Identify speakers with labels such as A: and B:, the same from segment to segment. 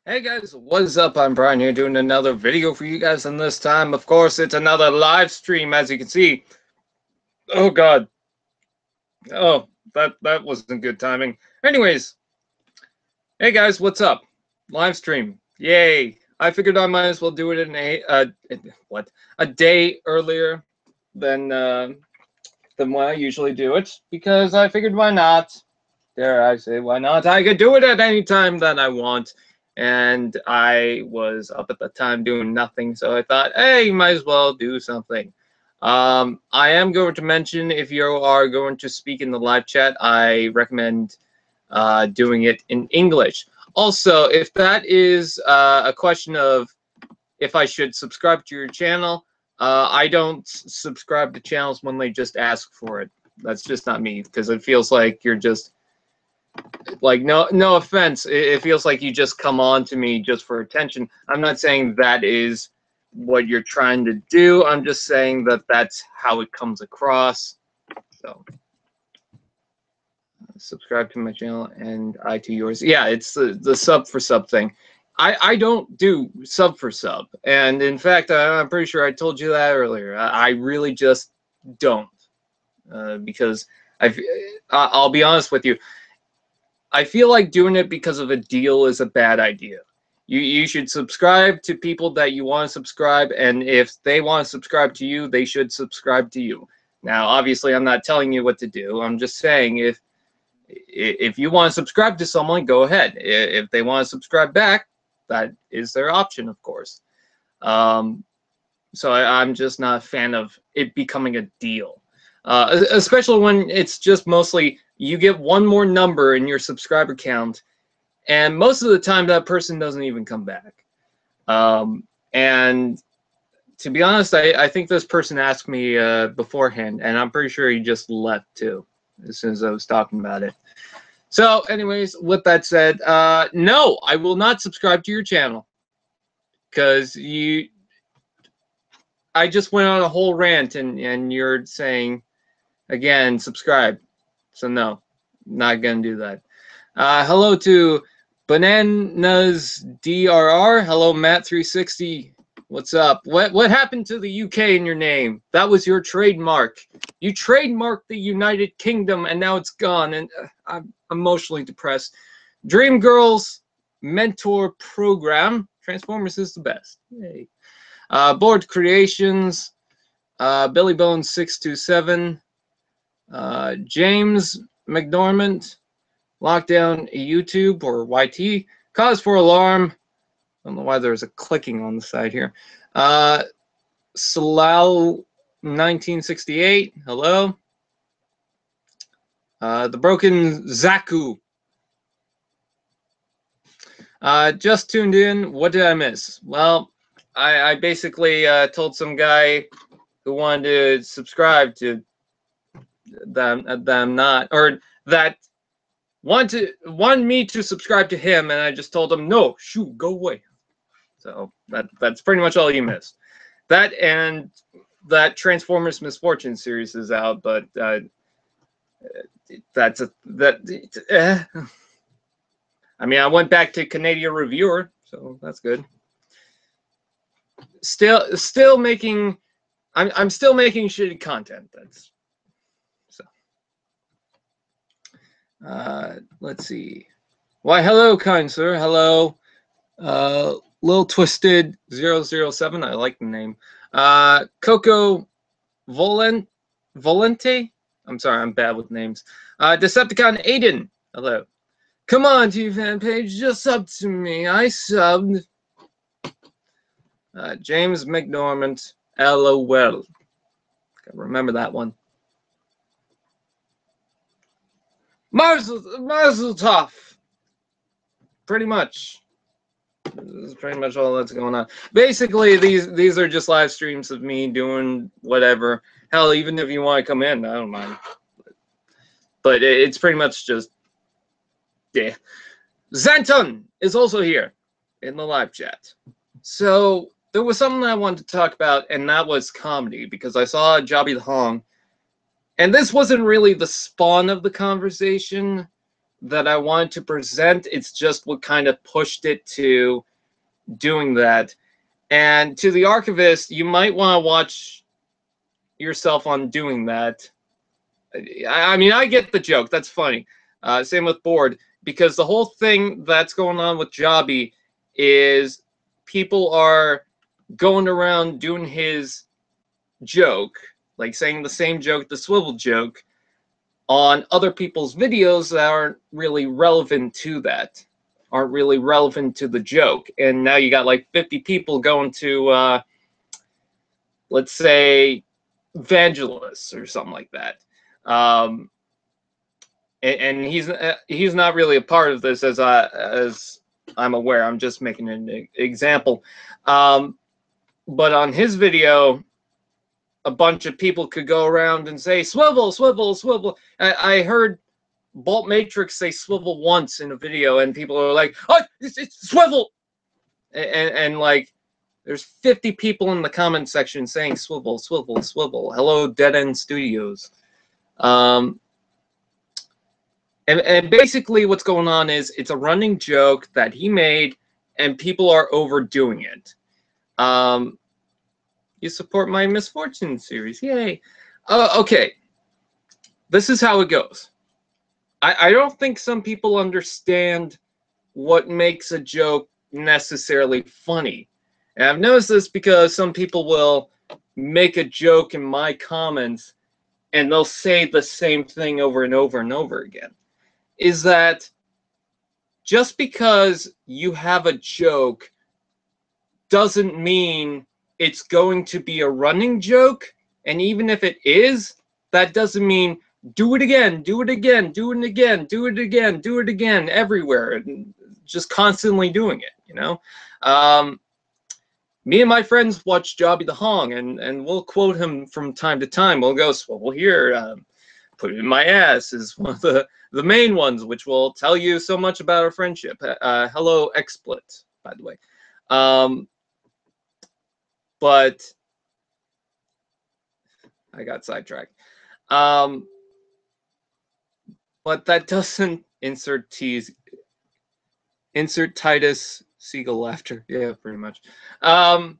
A: Hey guys, what's up? I'm Brian here doing another video for you guys, and this time, of course, it's another live stream, as you can see. Oh god. Oh, that wasn't good timing. Anyways, hey guys, what's up? Live stream. Yay. I figured I might as well do it in a day earlier than when I usually do it, because I figured why not? Dare I say why not? I could do it at any time that I want. And I was up at the time doing nothing, so I thought, hey, you might as well do something. I am going to mention, if you are going to speak in the live chat, I recommend doing it in English. Also, if that is a question of if I should subscribe to your channel, I don't subscribe to channels when they just ask for it. That's just not me, because it feels like you're just... like, no offense, it feels like you just come on to me just for attention. I'm not saying that is what you're trying to do. I'm just saying that that's how it comes across. So subscribe to my channel and I to yours. Yeah, it's the sub for sub thing. I don't do sub for sub, and in fact, I'm pretty sure I told you that earlier. I really just don't, because I'll be honest with you. I feel like doing it because of a deal is a bad idea. You should subscribe to people that you want to subscribe, and if they want to subscribe to you, they should subscribe to you. Now, obviously, I'm not telling you what to do. I'm just saying if you want to subscribe to someone, go ahead. If they want to subscribe back, that is their option, of course. So I'm just not a fan of it becoming a deal, especially when it's just mostly... you get one more number in your subscriber count, and most of the time that person doesn't even come back. And to be honest, I think this person asked me beforehand, and I'm pretty sure he just left too as soon as I was talking about it. So anyways, with that said, no, I will not subscribe to your channel, because I just went on a whole rant, and you're saying, again, subscribe. So no, not gonna do that. Hello to Bananas DRR. Hello, Matt360. What's up? What happened to the UK in your name? That was your trademark. You trademarked the United Kingdom, and now it's gone. And I'm emotionally depressed. Dream Girls Mentor Program. Transformers is the best. Yay. Board Creations. Billy Bones 627. James McDormand, Lockdown YouTube or YT, Cause for Alarm. I don't know why there's a clicking on the side here. Salal 1968, hello. The Broken Zaku. Just tuned in. What did I miss? Well, I basically told some guy who wanted to subscribe to them not, or that wanted me to subscribe to him, and I just told him, no, shoot, go away. So that's pretty much all you missed. That, and that Transformers Misfortune series is out, but I mean, I went back to Canadian Reviewer, so that's good. Still making... I'm still making shitty content. That's... let's see. Why, hello, kind sir. Hello. Lil Twisted 007. I like the name. Coco Volente. I'm sorry, I'm bad with names. Decepticon Aiden. Hello. Come on, to fan page. Just sub to me. I subbed. James McDormand. LOL. Remember that one. Mazel tov. Pretty much. This is pretty much all that's going on. Basically, these are just live streams of me doing whatever. Hell, even if you want to come in, I don't mind. But it's pretty much just... yeah. Xanton is also here in the live chat. So there was something I wanted to talk about, and that was comedy, because I saw Jobby the Hong. And this wasn't really the spawn of the conversation, that I wanted to present. It's just what kind of pushed it to doing that. And to the archivist, you might want to watch yourself on doing that. I mean, I get the joke. That's funny. Same with Board, because the whole thing that's going on with Jobby is people are going around doing his joke, like saying the same joke, the swivel joke, on other people's videos that aren't really relevant to that, aren't really relevant to the joke. And now you got like 50 people going to, let's say, Evangelists or something like that. And he's not really a part of this, as I'm aware. I'm just making an example. But on his video, a bunch of people could go around and say swivel, swivel, swivel. I heard Bolt Matrix say swivel once in a video, and people are like, "Oh, it's swivel," and like, there's 50 people in the comment section saying swivel, swivel, swivel. Hello, Dead End Studios. And basically what's going on is it's a running joke that he made, and people are overdoing it. You support my Misfortune series. Yay. Okay. This is how it goes. I don't think some people understand what makes a joke necessarily funny. And I've noticed this because some people will make a joke in my comments and they'll say the same thing over and over and over again. Is that just because you have a joke doesn't mean it's going to be a running joke. And even if it is, that doesn't mean do it again, do it again, do it again, do it again, do it again, everywhere, and just constantly doing it, you know? Me and my friends watch Jobby the Hong, and we'll quote him from time to time. We'll go, swivel here, put it in my ass is one of the main ones, which will tell you so much about our friendship. Hello, XSplit, by the way. But I got sidetracked. But that doesn't insert Titus Seagull laughter. Yeah, pretty much. But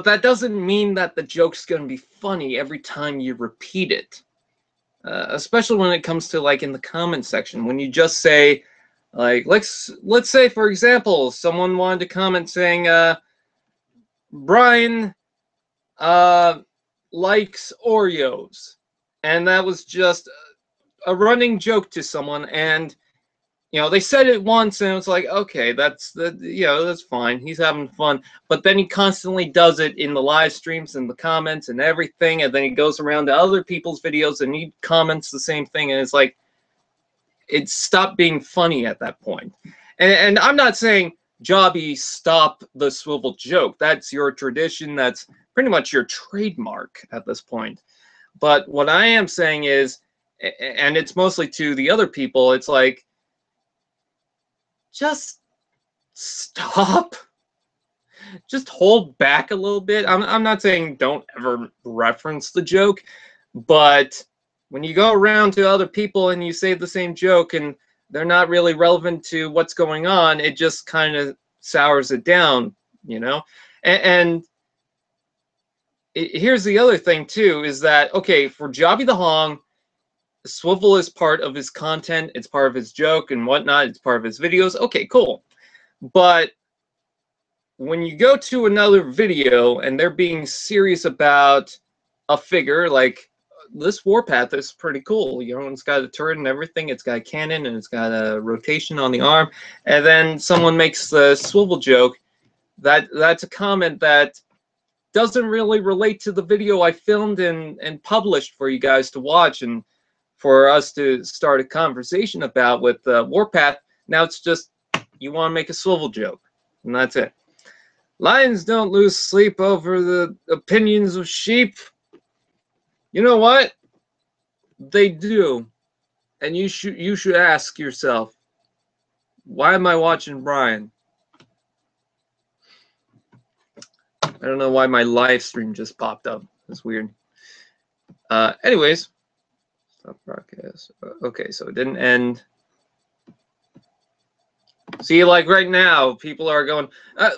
A: that doesn't mean that the joke's going to be funny every time you repeat it. Especially when it comes to, like, in the comment section, when you just say, like, let's say, for example, someone wanted to comment saying, Brian likes Oreos. And that was just a running joke to someone, and you know, they said it once and it was like, okay, that's fine, he's having fun. But then he constantly does it in the live streams and the comments and everything, and then he goes around to other people's videos and he comments the same thing, and it's like, it stopped being funny at that point. And I'm not saying, Jobby, stop the swivel joke. That's your tradition, that's pretty much your trademark at this point. But what I am saying is, and it's mostly to the other people, it's like, just stop. Just hold back a little bit. I'm not saying don't ever reference the joke, but when you go around to other people and you say the same joke and they're not really relevant to what's going on, it just kind of sours it down, you know? And here's the other thing too, is that, okay, for Jobby the Hong, swivel is part of his content, it's part of his joke and whatnot, it's part of his videos. Okay, cool. But when you go to another video and they're being serious about a figure, like this Warpath is pretty cool, you know, it's got a turret and everything, it's got a cannon and it's got a rotation on the arm, and then someone makes the swivel joke, that's a comment that doesn't really relate to the video I filmed and published for you guys to watch and for us to start a conversation about with Warpath. Now it's just, you want to make a swivel joke, and that's it. Lions don't lose sleep over the opinions of sheep. You know what? They do. And you should ask yourself, why am I watching Brian? I don't know why my live stream just popped up. That's weird. Anyways, Stop broadcast. Okay, so it didn't end. See, like right now, people are going,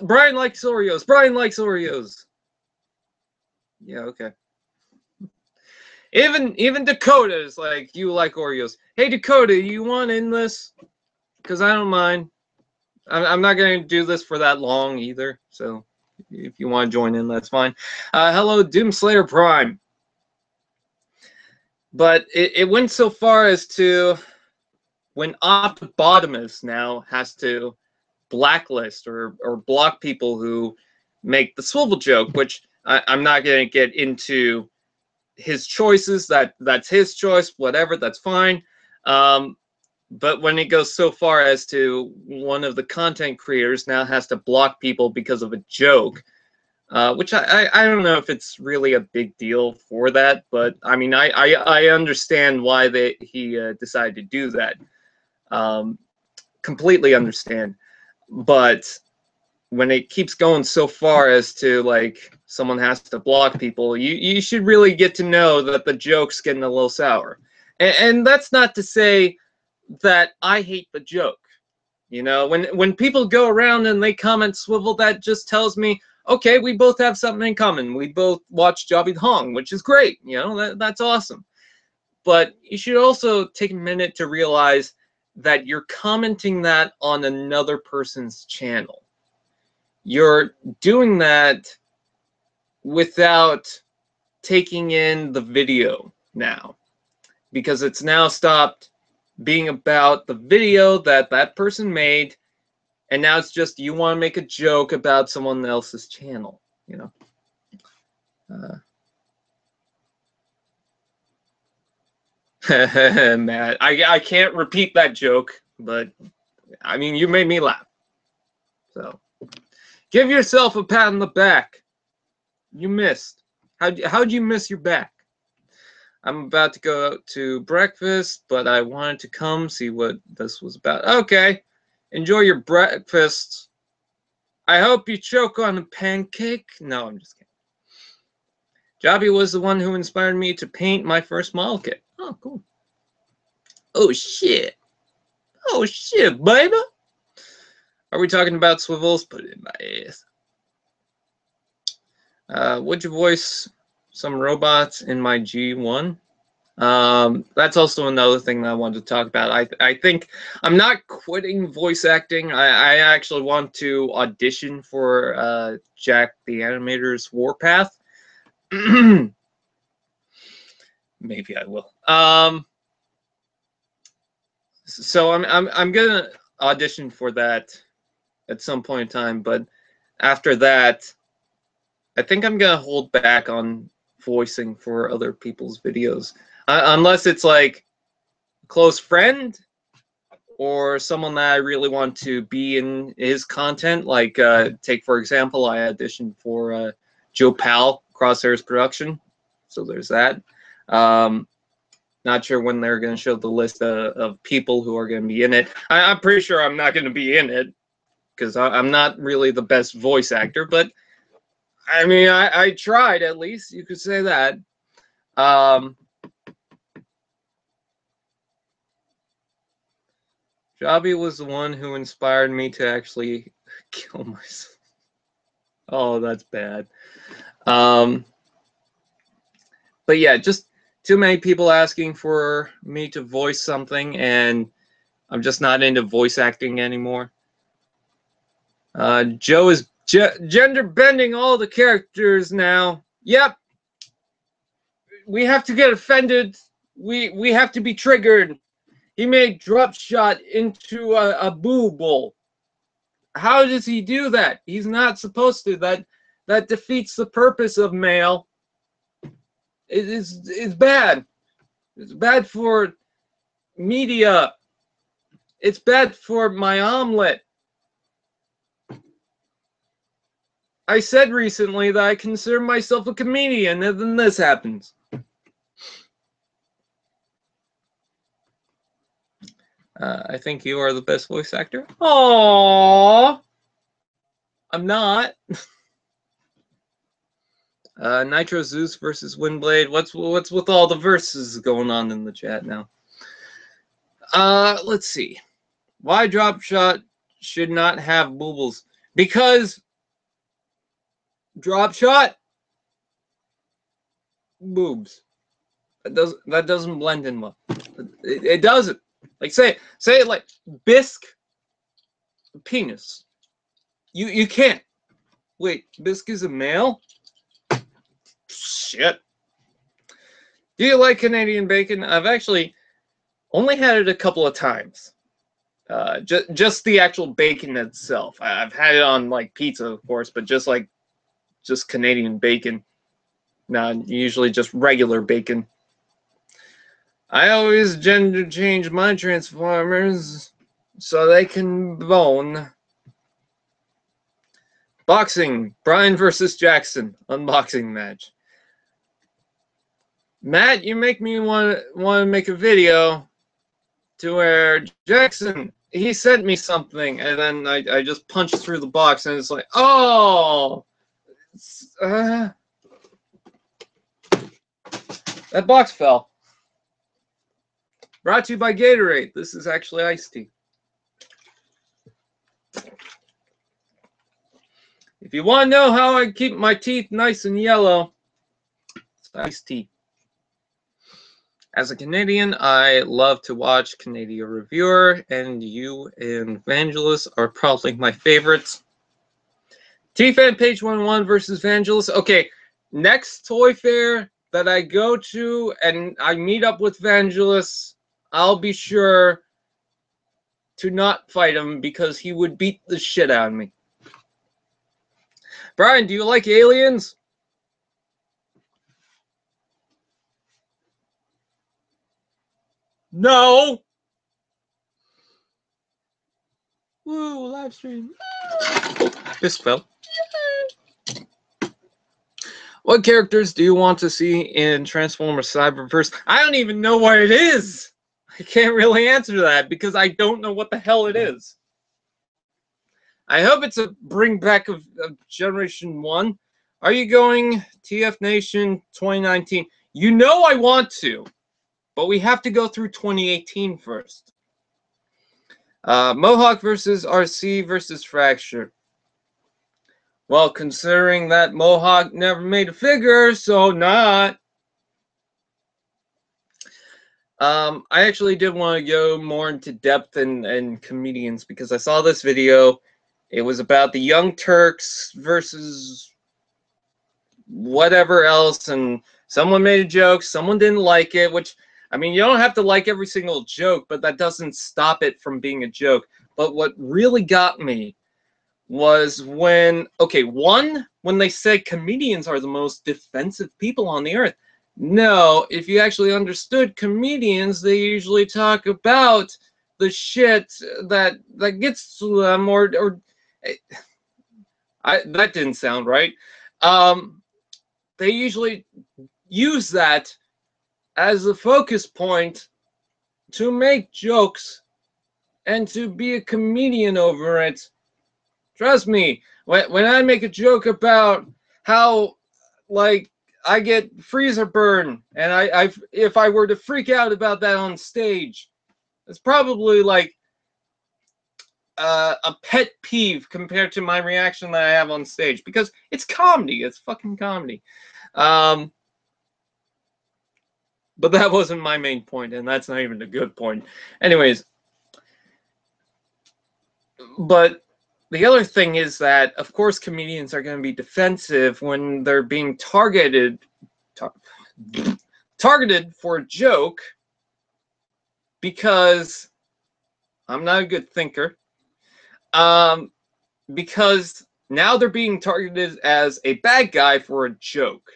A: Brian likes Oreos. Brian likes Oreos. Yeah, okay. Even Dakota is like, you like Oreos. Hey, Dakota, you want in this? Because I don't mind. I'm not going to do this for that long either. So if you want to join in, that's fine. Hello, Doomslayer Prime. But it went so far as to when Optibotimus now has to blacklist or block people who make the swivel joke, which I'm not going to get into his choices. That's his choice, whatever, that's fine. But when it goes so far as to one of the content creators now has to block people because of a joke, which I don't know if it's really a big deal for that, but I mean, I understand why he decided to do that. Completely understand. But when it keeps going so far as to like someone has to block people, you should really get to know that the joke's getting a little sour. And that's not to say that I hate the joke. You know, when people go around and they comment swivel, that just tells me, okay, we both have something in common. We both watch Jobby Hong, which is great. You know, that's awesome. But you should also take a minute to realize that you're commenting that on another person's channel. You're doing that without taking in the video now, because it's now stopped being about the video that that person made, and now it's just you want to make a joke about someone else's channel, you know. Matt, I can't repeat that joke, but I mean, you made me laugh. So give yourself a pat on the back. You missed. How'd you miss your back? I'm about to go out to breakfast, but I wanted to come see what this was about. Okay. Enjoy your breakfast. I hope you choke on a pancake. No, I'm just kidding. Jobby was the one who inspired me to paint my first model kit. Oh, cool. Oh, shit. Oh, shit, baby. Are we talking about swivels? Put it in my ass. Would you voice some robots in my G1? That's also another thing that I wanted to talk about. I think I'm not quitting voice acting. I actually want to audition for Jack the Animator's Warpath. Maybe I will. So I'm gonna audition for that at some point in time, but after that, I think I'm gonna hold back on voicing for other people's videos, unless it's like a close friend or someone that I really want to be in his content. Like, take for example, I auditioned for Joe Powell, Crosshairs Production, so there's that. Not sure when they're going to show the list of people who are going to be in it. I'm pretty sure I'm not going to be in it because I'm not really the best voice actor, but I mean, I tried at least. You could say that. Jobby was the one who inspired me to actually kill myself. Oh, that's bad. But yeah, just too many people asking for me to voice something, and I'm just not into voice acting anymore. Joe is gender bending all the characters now. Yep. We have to get offended. We have to be triggered. He made drop shot into a boo bowl. How does he do that? He's not supposed to. That defeats the purpose of male. It's bad. It's bad for media. It's bad for my omelet. I said recently that I consider myself a comedian, and then this happens. I think you are the best voice actor. Aww. I'm not. Nitro Zeus versus Windblade. What's with all the verses going on in the chat now? Let's see. Why Drop Shot should not have boobles? Because Drop Shot boobs. That doesn't blend in well. It doesn't. Like say it like bisque penis. You can't. Wait, bisque is a male? Shit. Do you like Canadian bacon? I've actually only had it a couple of times. Just the actual bacon itself. I've had it on like pizza, of course, but just Canadian bacon. Not usually just regular bacon. I always gender change my Transformers so they can bone. Boxing, Brian versus Jackson, unboxing match. Matt, you make me want to make a video to where Jackson, he sent me something, and then I just punched through the box, and it's like, oh, that box fell. Brought to you by Gatorade. This is actually iced tea. If you want to know how I keep my teeth nice and yellow, it's iced tea. As a Canadian, I love to watch Canadian Reviewer, and you and Vangelis are probably my favorites. T-Fan Page 11 versus Vangelis. Okay, next toy fair that I go to and I meet up with Vangelis, I'll be sure to not fight him because he would beat the shit out of me. Brian, do you like aliens? No. Woo, live stream. This fell. What characters do you want to see in Transformers Cyberverse? I don't even know what it is. I can't really answer that because I don't know what the hell it is. I hope it's a bring back of Generation 1. Are you going TF Nation 2019? You know I want to, but we have to go through 2018 first. Mohawk versus RC versus Fracture. Well, considering that Mohawk never made a figure, so not. I actually did want to go more into depth and comedians because I saw this video. It was about the Young Turks versus whatever else, and someone made a joke, someone didn't like it, which, I mean, you don't have to like every single joke, but that doesn't stop it from being a joke. But what really got me was when they said comedians are the most defensive people on the earth. No, if you actually understood comedians, they usually talk about the shit that gets to them, that didn't sound right. They usually use that as a focus point to make jokes and to be a comedian over it. Trust me, when I make a joke about how, like, I get freezer burn, and if I were to freak out about that on stage, it's probably like a pet peeve compared to my reaction that I have on stage, because it's comedy. It's fucking comedy. But that wasn't my main point, and that's not even a good point. Anyways, but the other thing is that, of course, comedians are going to be defensive when they're being targeted for a joke, because I'm not a good thinker. Because now they're being targeted as a bad guy for a joke.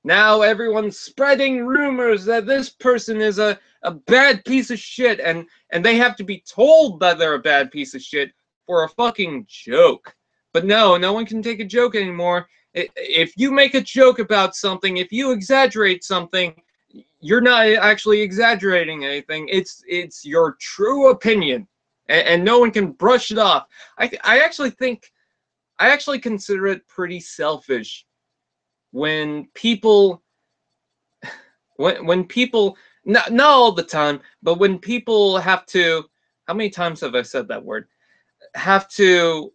A: Now everyone's spreading rumors that this person is a bad piece of shit, and they have to be told that they're a bad piece of shit for a fucking joke. But no one can take a joke anymore. If you make a joke about something, if you exaggerate something, you're not actually exaggerating anything. It's your true opinion, and no one can brush it off. I actually consider it pretty selfish when people, when people, not all the time, but when people have to, how many times have I said that word? Have to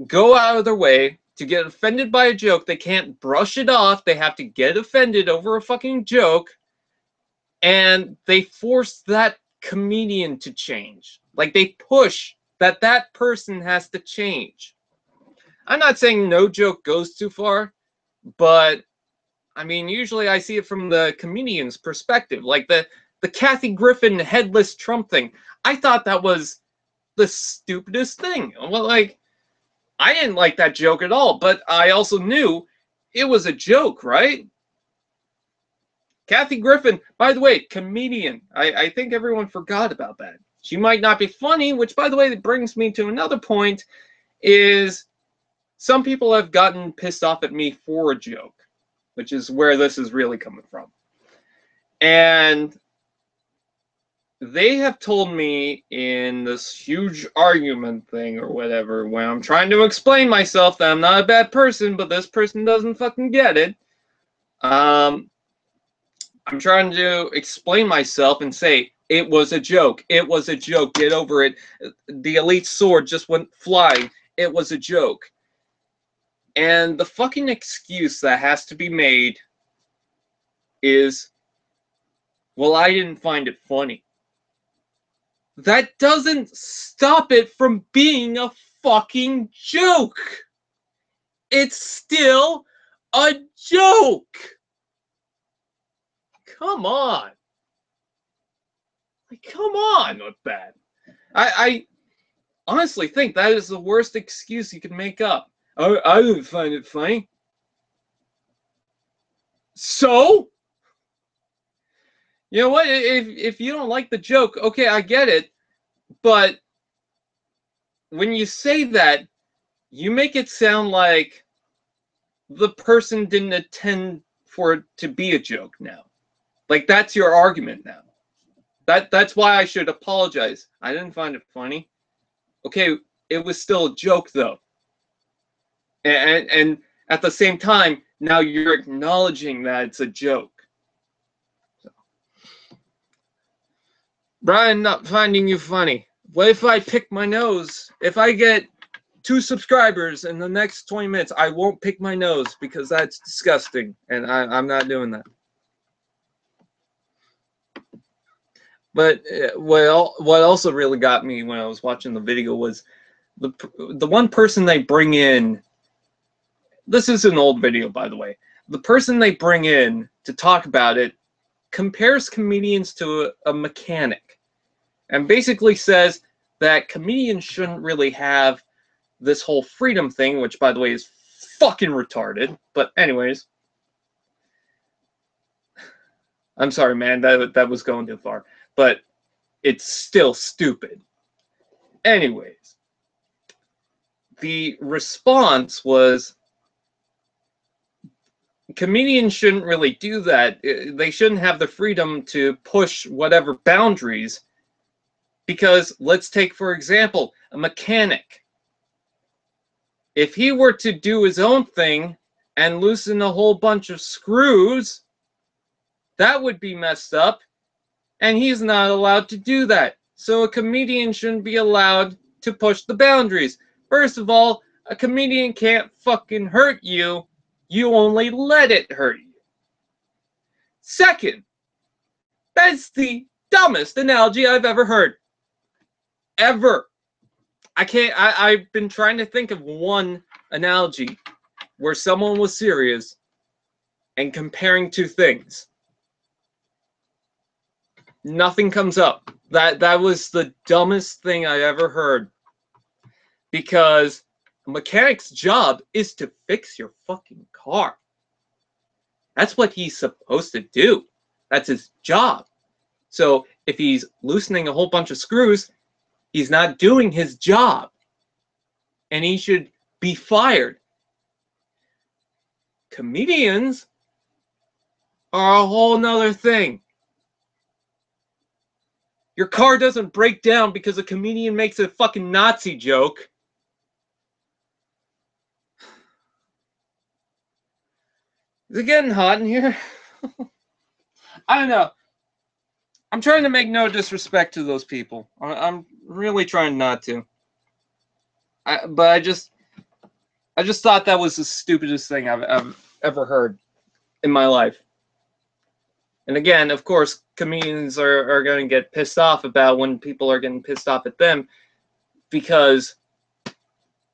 A: go out of their way to get offended by a joke. They can't brush it off. They have to get offended over a fucking joke. And they force that comedian to change. Like, they push that that person has to change. I'm not saying no joke goes too far, but I mean, usually I see it from the comedian's perspective. Like the Kathy Griffin headless Trump thing. I thought that was the stupidest thing. Well, like, I didn't like that joke at all, but I also knew it was a joke, right? Kathy Griffin, by the way, comedian. I think everyone forgot about that. She might not be funny, which, by the way, brings me to another point, is some people have gotten pissed off at me for a joke, which is where this is really coming from. And they have told me in this huge argument thing or whatever, when I'm trying to explain myself that I'm not a bad person, but this person doesn't fucking get it. I'm trying to explain myself and say, it was a joke. It was a joke. Get over it. The elite sword just went flying. It was a joke. And the fucking excuse that has to be made is, well, I didn't find it funny. That doesn't stop it from being a fucking joke. It's still a joke. Come on. Like, come on with that. I honestly think that is the worst excuse you can make up. I didn't find it funny. So? You know what? If you don't like the joke, okay, I get it. But when you say that, you make it sound like the person didn't intend for it to be a joke now. Like, that's your argument now. That's why I should apologize. I didn't find it funny. Okay, it was still a joke, though. And at the same time, now you're acknowledging that it's a joke. So. Brian, not finding you funny. What if I pick my nose? If I get 2 subscribers in the next 20 minutes, I won't pick my nose because that's disgusting, and I'm not doing that. But what also really got me when I was watching the video was the one person they bring in. This is an old video, by the way. The person they bring in to talk about it compares comedians to a mechanic, and basically says that comedians shouldn't really have this whole freedom thing, which, by the way, is fucking retarded. But anyways, I'm sorry, man, that was going too far. But it's still stupid. Anyways, the response was, comedians shouldn't really do that. They shouldn't have the freedom to push whatever boundaries, because let's take, for example, a mechanic. If he were to do his own thing and loosen a whole bunch of screws, that would be messed up. And he's not allowed to do that. So a comedian shouldn't be allowed to push the boundaries. First of all, a comedian can't fucking hurt you. You only let it hurt you. Second, that's the dumbest analogy I've ever heard. Ever. I've been trying to think of one analogy where someone was serious and comparing 2 things. Nothing comes up. That was the dumbest thing I ever heard. Because a mechanic's job is to fix your fucking car. That's what he's supposed to do. That's his job. So if he's loosening a whole bunch of screws, he's not doing his job. And he should be fired. Comedians are a whole nother thing. Your car doesn't break down because a comedian makes a fucking Nazi joke. Is it getting hot in here? I don't know. I'm trying to make no disrespect to those people. I'm really trying not to. But I just thought that was the stupidest thing I've ever heard in my life. And again, of course, comedians are going to get pissed off about when people are getting pissed off at them, because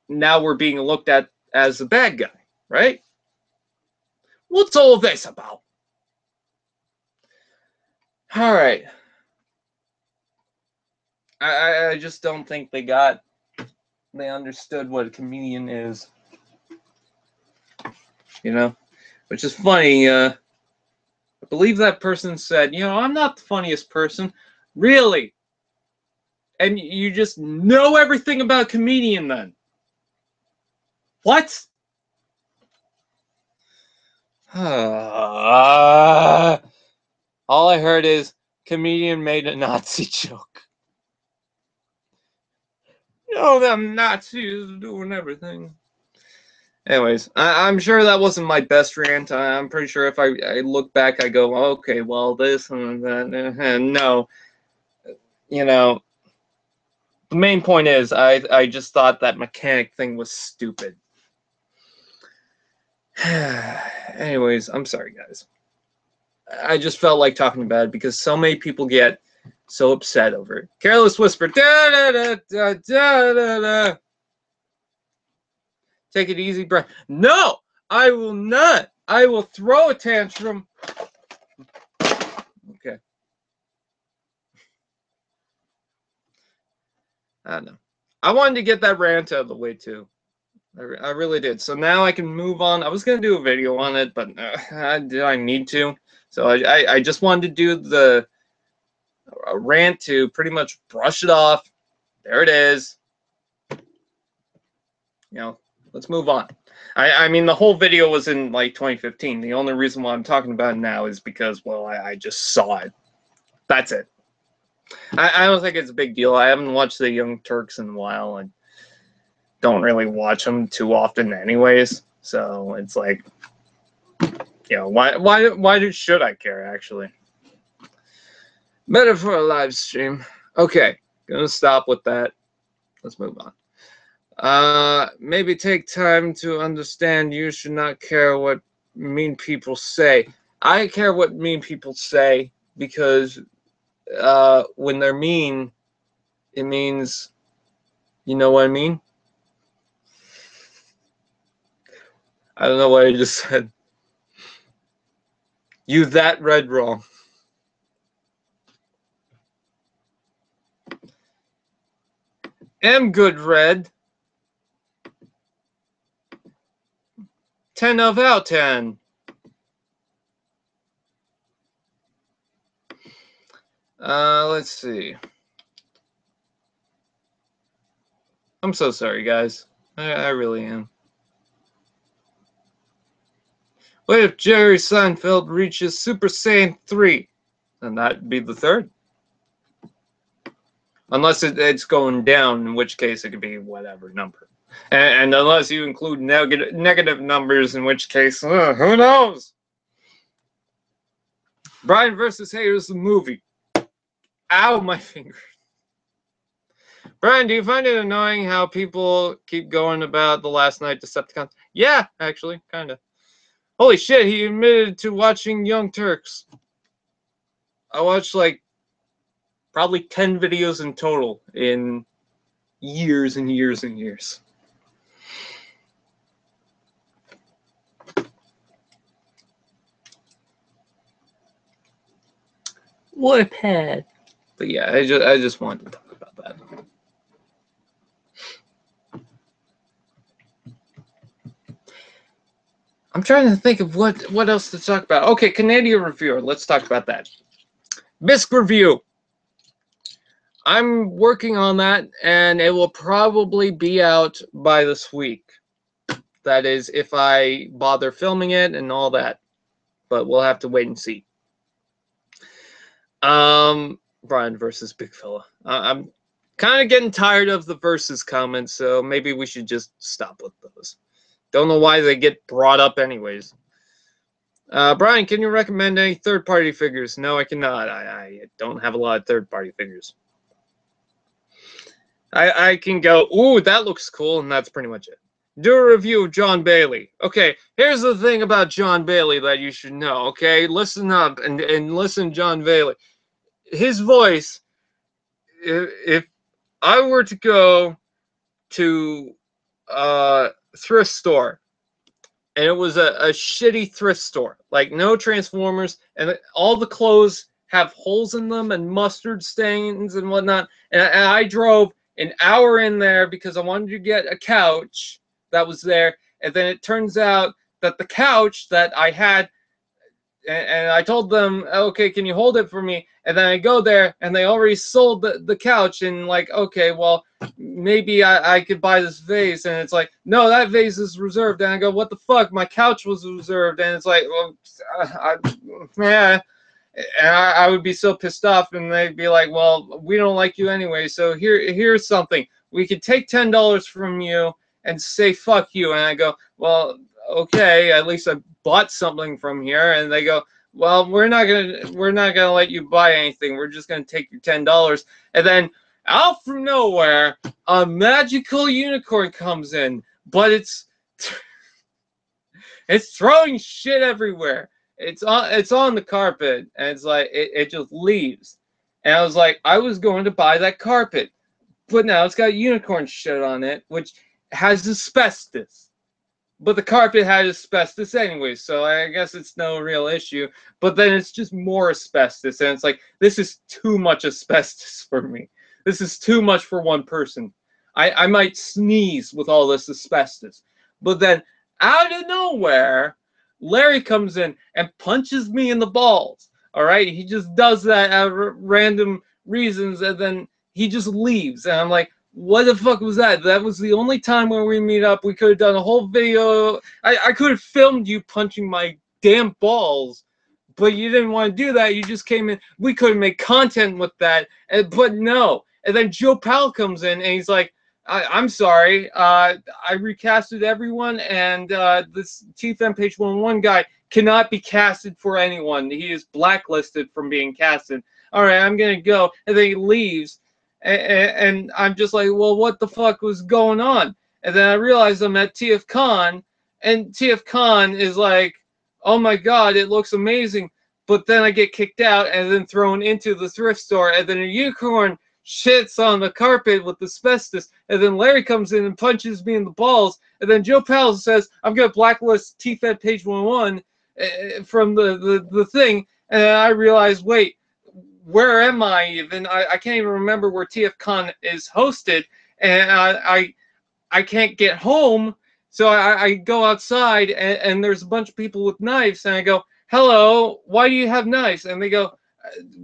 A: now we're being looked at as the bad guy, right? What's all this about? All right. I just don't think they understood what a comedian is. You know? Which is funny. I believe that person said, I'm not the funniest person. Really? And you just know everything about comedian then? What? All I heard is comedian made a Nazi joke. Them Nazis doing everything. Anyways, I'm sure that wasn't my best rant. I'm pretty sure if I look back, I go, okay, well, this and that, and no. The main point is, I just thought that mechanic thing was stupid. Anyways, I'm sorry, guys. I just felt like talking about it because so many people get so upset over it. Careless whisper. Da, da, da, da, da, da, da. Take it easy, Brian. No, I will not. I will throw a tantrum. Okay. I don't know. I wanted to get that rant out of the way, too. I really did. So now I can move on. I was going to do a video on it, but did I need to? So I just wanted to do the rant to pretty much brush it off. There it is. Let's move on. I mean, the whole video was in like 2015. The only reason why I'm talking about it now is because, well, I just saw it. That's it. I don't think it's a big deal. I haven't watched the Young Turks in a while, and don't really watch them too often anyways. So it's like, why should I care, actually? Better for a live stream. Okay, gonna stop with that. Let's move on. Maybe take time to understand you should not care what mean people say. I care what mean people say because when they're mean, it means, you know what I mean? I don't know what I just said. You that read wrong. Am good read. 10 out 10. Let's see. I'm so sorry, guys. I really am. What if Jerry Seinfeld reaches Super Saiyan 3? Then that'd be the third. Unless it's going down, in which case it could be whatever number. And unless you include negative numbers, in which case, who knows? Brian versus Haters, the movie. Ow, my finger. Brian, do you find it annoying how people keep going about the last night Decepticons? Yeah, actually, kind of. Holy shit, he admitted to watching Young Turks. I watched like probably 10 videos in total in years and years and years. What a pad. But yeah, I just wanted to talk about that. I'm trying to think of what else to talk about. Okay, Canadian Reviewer. Let's talk about that. Bisque Review. I'm working on that, and it will probably be out by this week. That is, if I bother filming it and all that. But we'll have to wait and see. Brian versus Big Fella. I'm kind of getting tired of the versus comments, so maybe we should just stop with those. Don't know why they get brought up anyways. Brian, can you recommend any third-party figures? No, I cannot. I don't have a lot of third-party figures. I can go, ooh, that looks cool, and that's pretty much it. Do a review of John Bailey. Okay, here's the thing about John Bailey that you should know, okay? Listen up and listen, John Bailey. His voice, if I were to go to a thrift store, and it was a shitty thrift store, like no Transformers, and all the clothes have holes in them and mustard stains and whatnot, and I drove an hour in there because I wanted to get a couch that was there, and then it turns out that the couch that I had, and I told them, okay, can you hold it for me? And then I go there, and they already sold the couch, and like, okay, well, maybe I could buy this vase, and it's like, no, that vase is reserved. And I go, what the fuck? My couch was reserved, and it's like, well, yeah. And I would be so pissed off, and they'd be like, well, we don't like you anyway, so here's something. We could take $10 from you and say fuck you. And I go, well, okay, at least I bought something from here. And they go, well, we're not gonna let you buy anything. We're just gonna take your $10. And then out from nowhere, a magical unicorn comes in, but it's throwing shit everywhere. It's on the carpet, and it's like it just leaves. And I was like, I was going to buy that carpet, but now it's got unicorn shit on it, which has asbestos. But the carpet had asbestos anyway, so I guess it's no real issue. But then it's just more asbestos, and it's like, this is too much asbestos for me. This is too much for one person. I might sneeze with all this asbestos. But then, out of nowhere, Larry comes in and punches me in the balls. All right? He just does that out of random reasons, and then he just leaves. And I'm like, what the fuck was that? That was the only time when we meet up. We could have done a whole video. I could have filmed you punching my damn balls, but you didn't want to do that. You just came in. We could have made content with that, but no. And then Joe Powell comes in, and he's like, I'm sorry. I recasted everyone, and this TFM page 101 guy cannot be casted for anyone. He is blacklisted from being casted. All right, I'm going to go. And then he leaves. And I'm just like, well, what the fuck was going on? And then I realized I'm at TF Con, and TF Con is like, oh my god, it looks amazing. But then I get kicked out and then thrown into the thrift store, and then a unicorn shits on the carpet with asbestos, and then Larry comes in and punches me in the balls, and then Joe Powell says, I'm going to blacklist TFED page 101 from the thing, and I realize, wait, where am I even? I can't even remember where TFCon is hosted, and I can't get home, so I go outside, and there's a bunch of people with knives, and I go, hello, why do you have knives? And they go,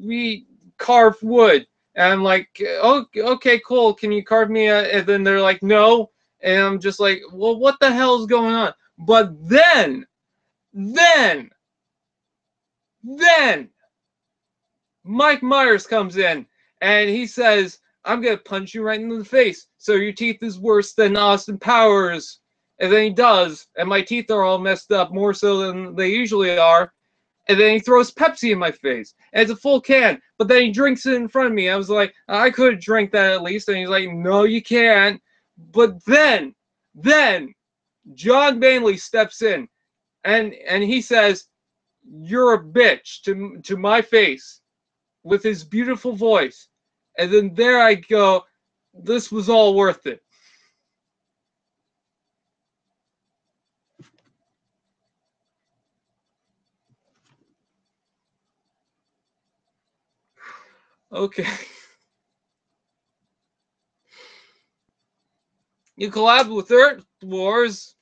A: we carve wood. And I'm like, oh, okay, cool, can you carve me and then they're like, no, and I'm just like, well, what the hell is going on? But then, Mike Myers comes in, and he says, I'm going to punch you right in the face, so your teeth is worse than Austin Powers. And then he does, and my teeth are all messed up, more so than they usually are. And then he throws Pepsi in my face, and it's a full can, but then he drinks it in front of me. I was like, I could have drank that at least, and he's like, no, you can't. But then, John Bailey steps in, and he says, you're a bitch to my face, with his beautiful voice. And then there I go, this was all worth it. Okay. You collabed with Earth Wars.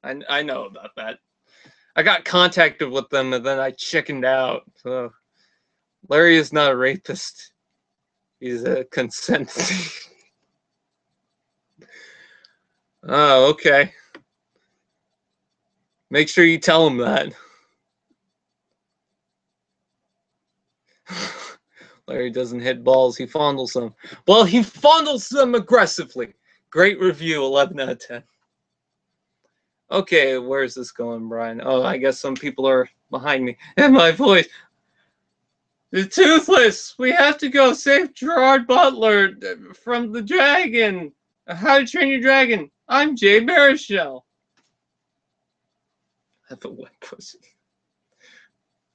A: I know about that. I got contacted with them, and then I chickened out. So Larry is not a rapist. He's a consent thief. Oh, okay. Make sure you tell him that. Larry doesn't hit balls, he fondles them. Well, he fondles them aggressively. Great review, 11 out of 10. Okay, where's this going, Brian? Oh, I guess some people are behind me. And my voice. The Toothless! We have to go save Gerard Butler from the dragon! How to Train Your Dragon! I'm Jay Baruchel. I have a wet pussy.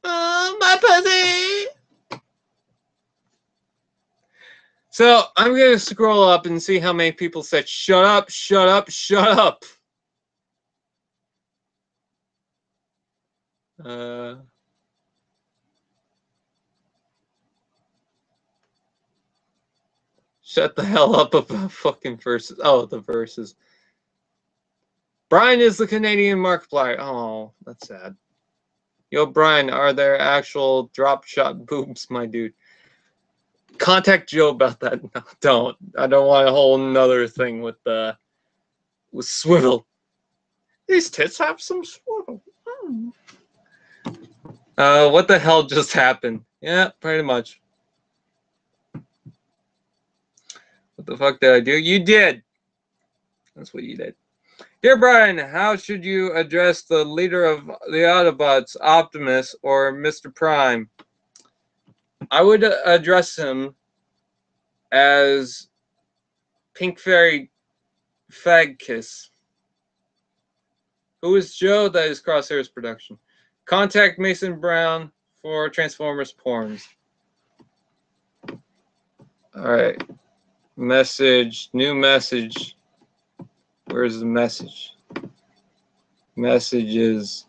A: Oh, my pussy! So, I'm gonna scroll up and see how many people said, shut up, shut up, shut up! Shut the hell up about fucking verses. Oh, the verses. Brian is the Canadian Markiplier. Oh, that's sad. Yo, Brian, are there actual drop shot boobs, my dude? Contact Joe about that. No, don't. I don't want a whole nother thing with swivel. These tits have some swivel. What the hell just happened? Yeah, pretty much. What the fuck did I do? You did. That's what you did. Dear Brian, how should you address the leader of the Autobots, Optimus or Mr. Prime? I would address him as Pink Fairy Fagkiss. Who is Joe? That is Crosshair's production. Contact Mason Brown for Transformers porns. Alright. Message. New message. Where's the message? Messages.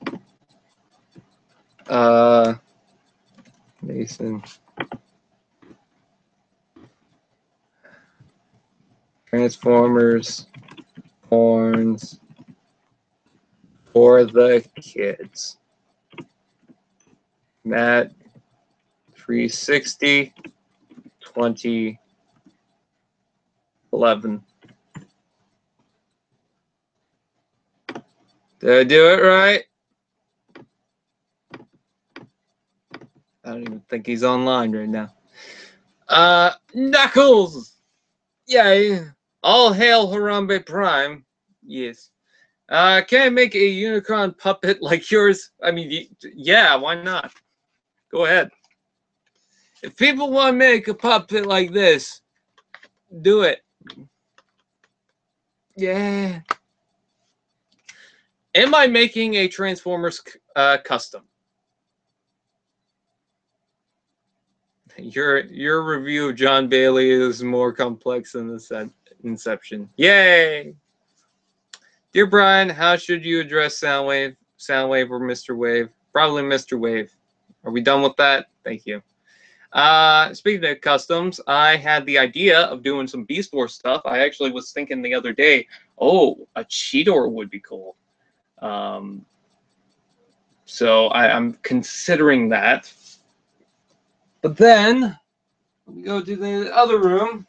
A: Mason. Transformers porns for the kids. Matt 360 2011. Did I do it right? I don't even think he's online right now. Knuckles! Yay! All hail Harambe Prime. Yes. Can I make a Unicron puppet like yours? I mean, yeah, why not? Go ahead. If people want to make a puppet like this, do it. Yeah. Am I making a Transformers custom? Your review of John Bailey is more complex than the Inception. Yay! Dear Brian, how should you address Soundwave? Soundwave or Mr. Wave? Probably Mr. Wave. Are we done with that? Thank you. Speaking of customs, I had the idea of doing some Beast Wars stuff. I actually was thinking the other day, oh, a Cheetor would be cool. So I'm considering that. But then, let me go to the other room.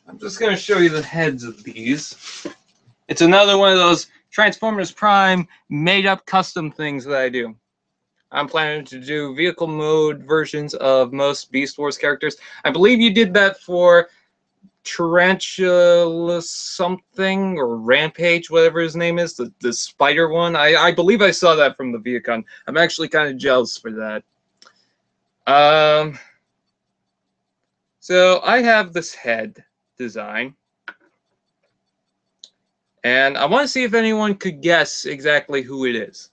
A: I'm just going to show you the heads of these. It's another one of those Transformers Prime made-up custom things that I do. I'm planning to do vehicle mode versions of most Beast Wars characters. I believe you did that for Tarantula something or Rampage, whatever his name is, the spider one. I believe I saw that from the Viacon. I'm actually kind of jealous for that. So I have this head design. And I want to see if anyone could guess exactly who it is.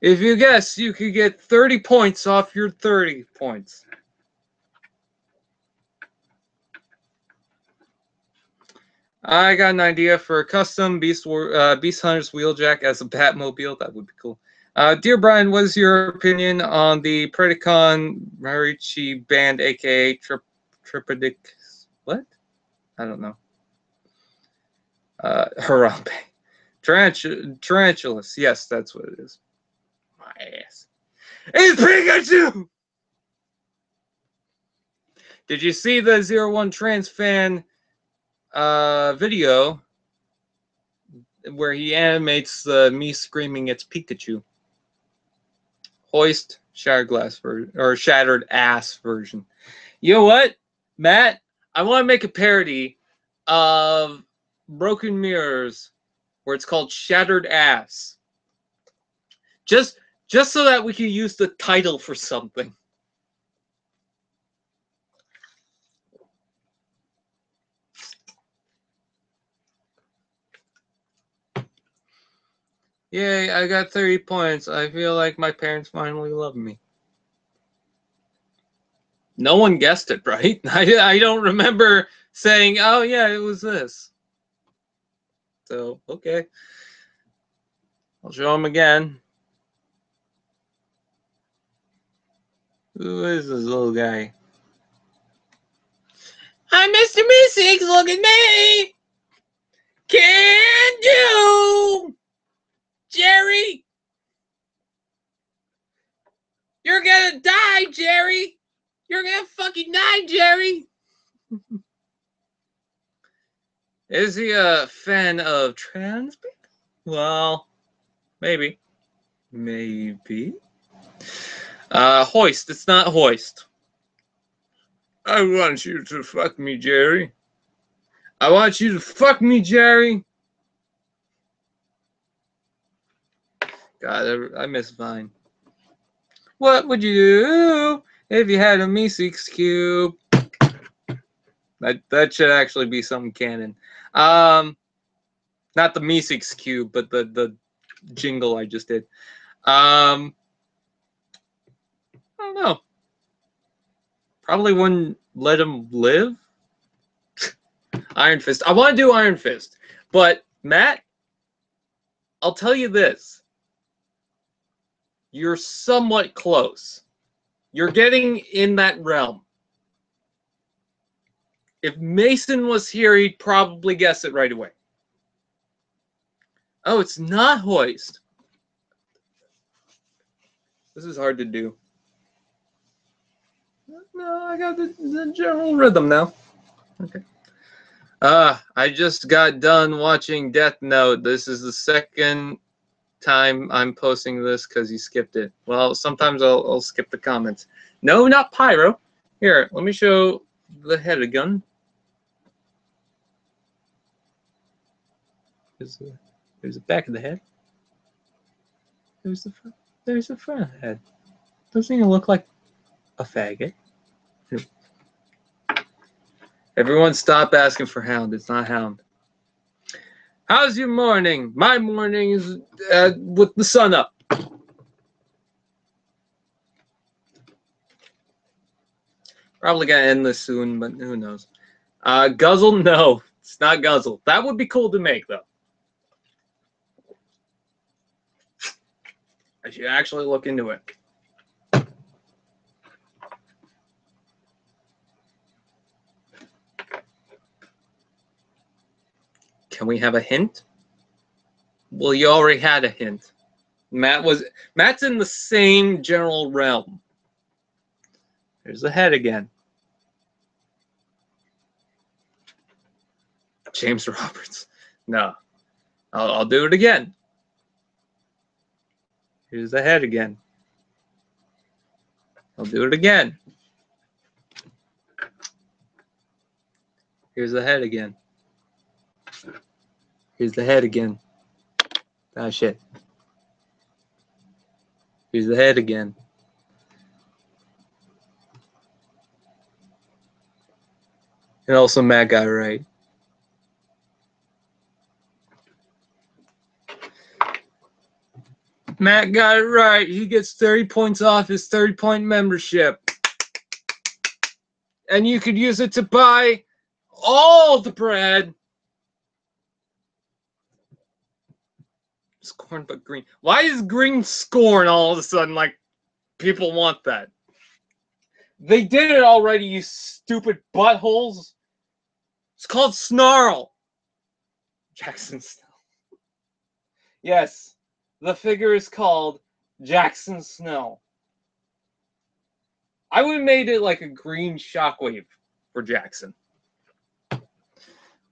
A: If you guess, you could get 30 points off your 30 points. I got an idea for a custom Beast Hunter's Wheeljack as a Batmobile. That would be cool. Dear Brian, what is your opinion on the Predacon Marichi band, aka Tripidic? What? I don't know. Harambe. Tarantulas. Yes, that's what it is. My ass. It's Pikachu! Did you see the 01 Trans fan video where he animates me screaming it's Pikachu? Hoist shattered glass version or shattered ass version. You know what, Matt? I want to make a parody of Broken Mirrors where it's called Shattered Ass. Just so that we can use the title for something. Yay, I got 30 points. I feel like my parents finally love me. No one guessed it, right? I don't remember saying, oh yeah, it was this. So, okay. I'll show him again. Who is this little guy? I'm Mr. Mystics, look at me! Can you? Jerry! You're gonna die, Jerry! You're gonna fucking die, Jerry! Is he a fan of trans people? Well, maybe. Maybe. Hoist. It's not Hoist. I want you to fuck me, Jerry. I want you to fuck me, Jerry. God, I miss Vine. What would you do if you had a Meeseeks cube? That should actually be something canon. Not the Meeseeks cube, but the jingle I just did. I don't know. Probably wouldn't let him live. Iron Fist. I want to do Iron Fist, but Matt, I'll tell you this. You're somewhat close. You're getting in that realm. If Mason was here, he'd probably guess it right away. Oh, it's not Hoist. This is hard to do. No, I got the general rhythm now. Okay. I just got done watching Death Note. This is the second time I'm posting this because you skipped it. Well, sometimes I'll skip the comments. No, not Pyro. Here, let me show the head of gun. There's the back of the head. There's the front of the head. Doesn't even look like a faggot. Everyone stop asking for Hound. It's not Hound. How's your morning? My morning is with the sun up. Probably gonna end this soon, but who knows? Guzzle? No, it's not Guzzle. That would be cool to make, though. I should actually look into it. Can we have a hint? Well, you already had a hint. Matt's in the same general realm. There's the head again. James Roberts. No. I'll do it again. Here's the head again. I'll do it again. Here's the head again. Here's the head again. Ah, shit. Here's the head again. And also Matt got it right. Matt got it right. He gets 30 points off his 30-point membership. And you could use it to buy all the bread Scorn but green. Why is green scorn all of a sudden? Like, people want that. They did it already, you stupid buttholes. It's called Snarl. Jackson Snell. Yes, the figure is called Jackson Snell. I would have made it like a green shockwave for Jackson.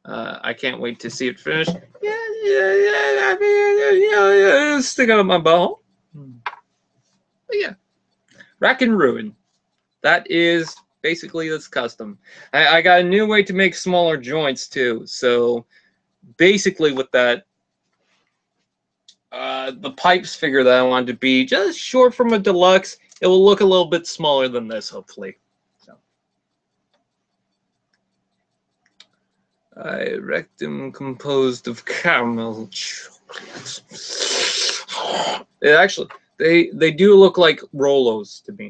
A: I can't wait to see it finish. Yeah. I mean, stick out of my butthole. But yeah, Rack and Ruin. That is basically this custom. I got a new way to make smaller joints too. So basically, with that, the pipes figure that I wanted to be just short from a deluxe. It will look a little bit smaller than this, hopefully. I rectum composed of caramel chocolate. Actually, they do look like Rolos to me.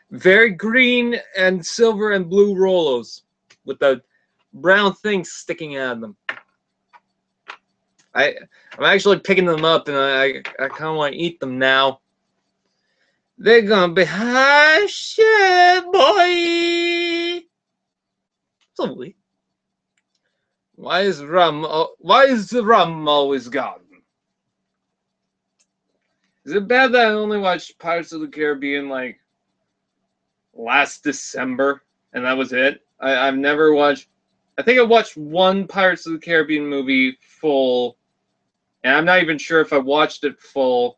A: Very green and silver and blue Rolos with the brown things sticking out of them. I'm actually picking them up, and I kind of want to eat them now. They're gonna be high shit, boy. Slowly. Why is the rum always gone? Is it bad that I only watched Pirates of the Caribbean like last December and that was it? I've never watched. I think I watched one Pirates of the Caribbean movie full, and I'm not even sure if I watched it full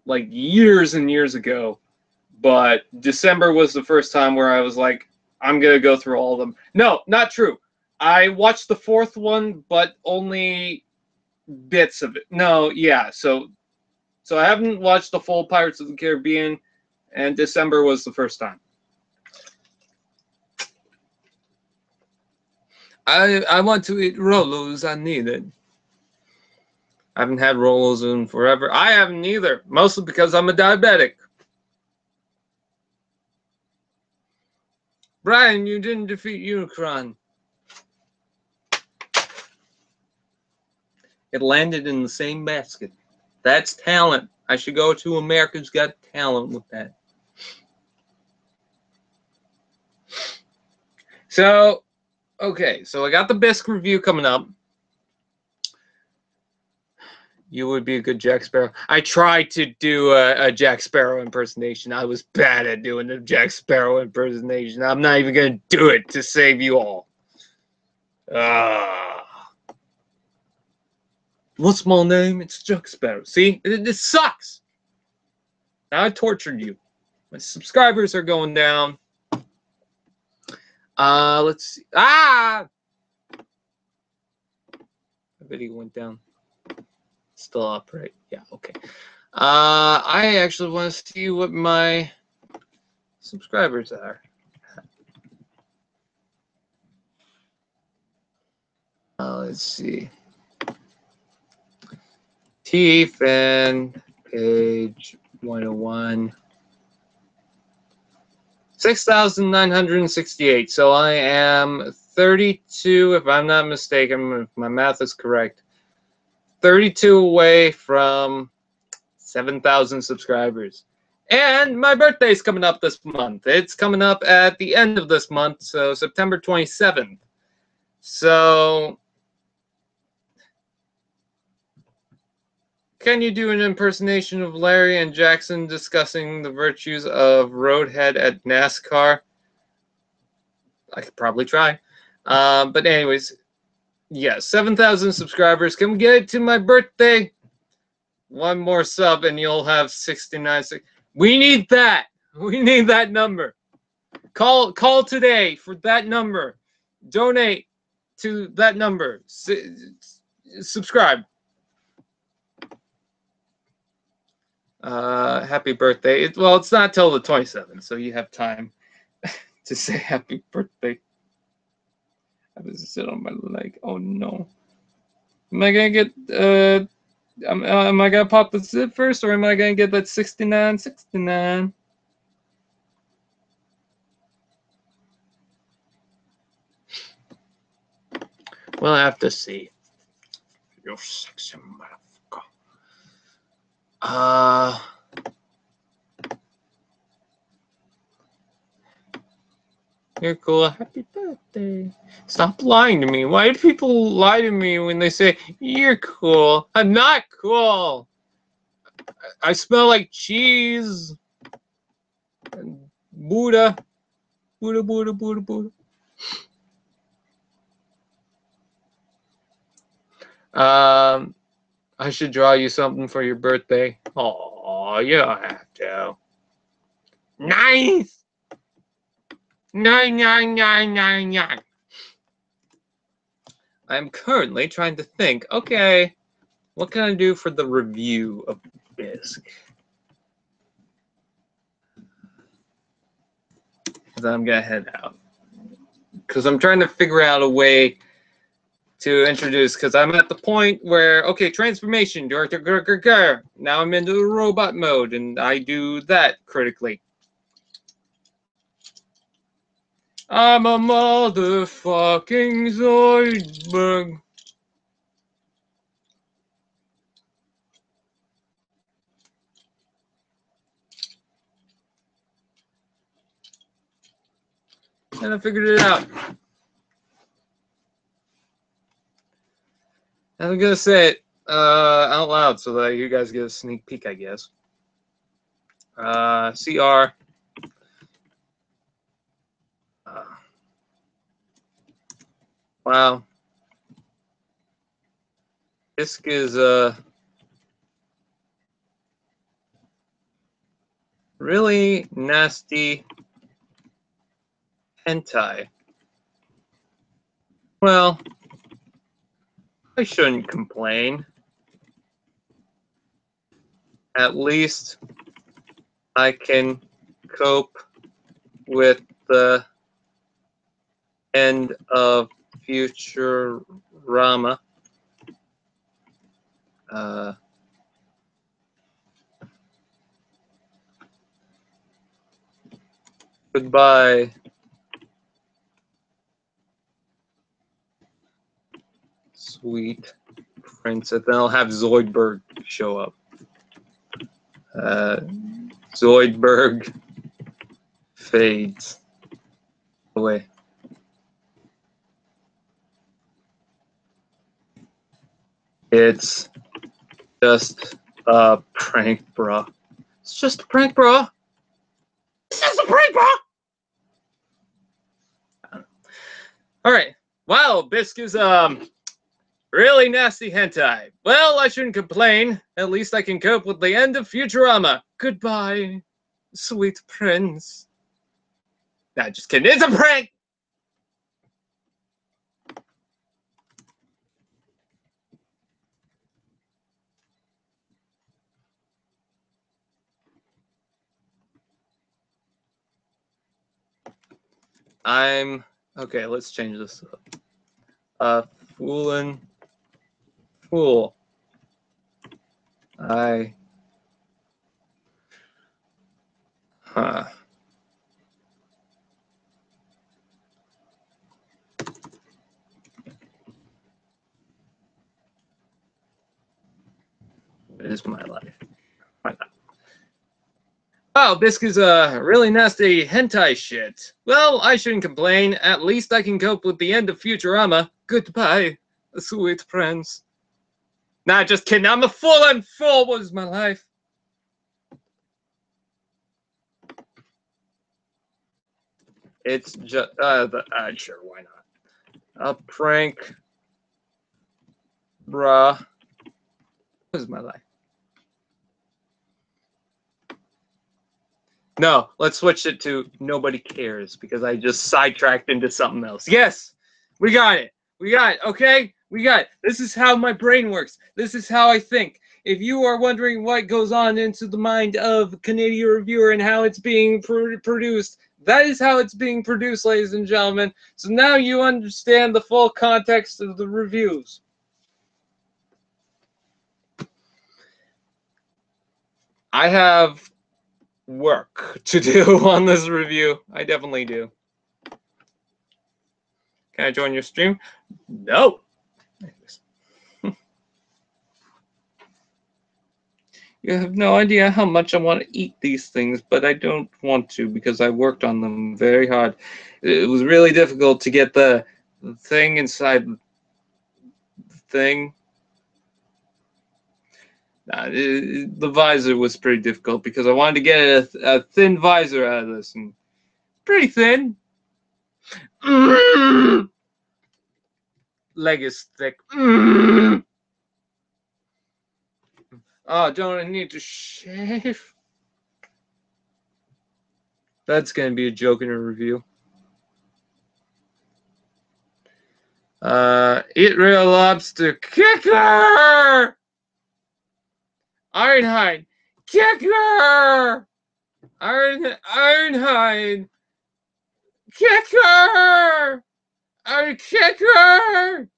A: like years and years ago. But December was the first time where I was like, I'm gonna go through all of them. No, not true. I watched the fourth one, but only bits of it. No, yeah. So I haven't watched the full Pirates of the Caribbean, and December was the first time. I want to eat Rolos. I need it. I haven't had Rolos in forever. I haven't either, mostly because I'm a diabetic. Brian, you didn't defeat Unicron. It landed in the same basket. That's talent. I should go to America's Got Talent with that. So, okay. So I got the Bisque review coming up. You would be a good Jack Sparrow. I tried to do a Jack Sparrow impersonation. I was bad at doing a Jack Sparrow impersonation. I'm not even going to do it to save you all. What's my name? It's Jack Sparrow. See? It sucks. Now I tortured you. My subscribers are going down. Let's see. The video went down. Still up, right? Yeah, okay. I actually want to see what my subscribers are. Let's see. T-Fan, page 101. 6,968. So I am 32, if I'm not mistaken, if my math is correct. 32 away from 7,000 subscribers. And my birthday's coming up this month. It's coming up at the end of this month, so September 27th. So, can you do an impersonation of Larry and Jackson discussing the virtues of roadhead at NASCAR? I could probably try. But anyways, yeah, 7,000 subscribers. Can we get it to my birthday? One more sub and you'll have 69. We need that. We need that number. Call today for that number. Donate to that number. Subscribe. Happy birthday. Well, it's not till the 27th, so you have time to say happy birthday. I have to sit on my leg. Oh no. Am I gonna get am I gonna pop the zip first, or am I gonna get that 69? We'll have to see. You sexy motherfucker. You're cool. Happy birthday. Stop lying to me. Why do people lie to me when they say, you're cool? I'm not cool. I smell like cheese. Buddha. Buddha, Buddha, Buddha, Buddha. I should draw you something for your birthday. Oh, you don't have to. Nice! 99999. I'm currently trying to think, okay, what can I do for the review of Bisque? Because I'm going to head out. Because I'm trying to figure out a way to introduce, because I'm at the point where, okay, transformation, now I'm into the robot mode, and I do that critically. I'm a motherfucking Zoidberg. And I figured it out. I'm gonna say it out loud so that you guys get a sneak peek, I guess. CR. Wow. Bisque is really nasty hentai. Well, I shouldn't complain. At least I can cope with the end of Futurama. Goodbye. Sweet princess. Then I'll have Zoidberg show up. Zoidberg fades away. It's just a prank, bro. It's just a prank, bro. It's just a prank, bro. All right. Wow, Bisque is really nasty hentai. Well, I shouldn't complain. At least I can cope with the end of Futurama. Goodbye, sweet prince. Nah, just kidding. It's a prank. Okay, let's change this up. Foolin' fool. Huh. It is my life. Why not? Wow, Bisque is a really nasty hentai shit. Well, I shouldn't complain. At least I can cope with the end of Futurama. Goodbye, sweet prince. Nah, just kidding. I'm a fool and fool was my life. It's just, sure, why not? A prank, bruh. Was my life. No, let's switch it to nobody cares because I just sidetracked into something else. Yes, we got it. We got it, okay? We got it. This is how my brain works. This is how I think. If you are wondering what goes on into the mind of a Canadian reviewer and how it's being produced, that is how it's being produced, ladies and gentlemen. So now you understand the full context of the reviews. I have work to do on this review. I definitely do. Can I join your stream? No. You have no idea how much I want to eat these things, but I don't want to because I worked on them very hard. It was really difficult to get the thing inside the thing. The visor was pretty difficult because I wanted to get a thin visor out of this, and pretty thin. Leg is thick. Oh, don't I need to shave? That's going to be a joke in a review. Eat real lobster. Kicker! Ironhide. Kicker! Ironhide. Kicker! Kicker!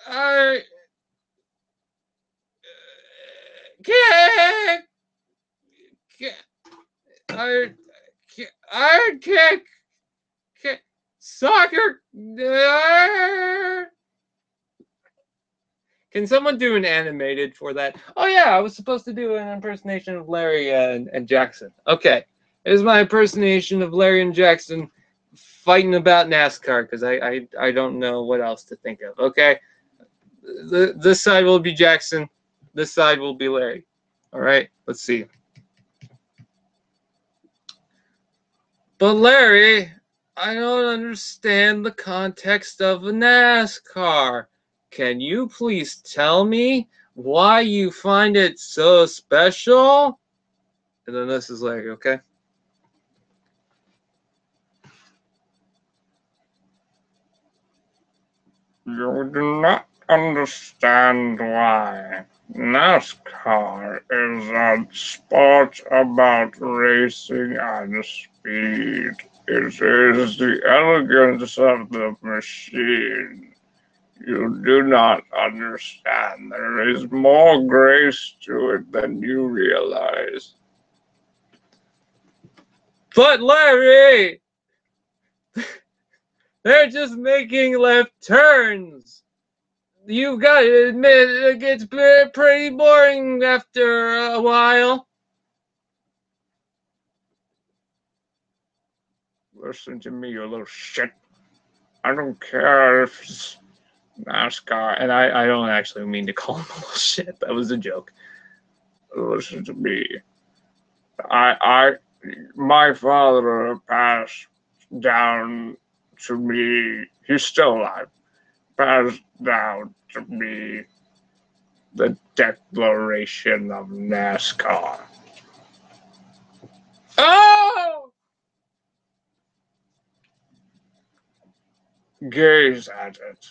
A: I kick! Iron kick! Soccer! Can someone do an animated for that? Oh yeah, I was supposed to do an impersonation of Larry and Jackson. Okay, here's my impersonation of Larry and Jackson fighting about NASCAR because I don't know what else to think of. Okay, this side will be Jackson, this side will be Larry. All right, let's see. But Larry, I don't understand the context of a NASCAR. Can you please tell me why you find it so special? And then this is Larry, okay? You do not understand why. NASCAR is a sport about racing and speed. It is the elegance of the machine. You do not understand. There is more grace to it than you realize. But Larry, they're just making left turns. You got to admit, it gets pretty boring after a while. Listen to me, you little shit. I don't care if it's NASCAR, and I don't actually mean to call him a little shit. That was a joke. Listen to me. My father passed down to me. He's still alive. Passed down to me the declaration of NASCAR. Oh! Gaze at it.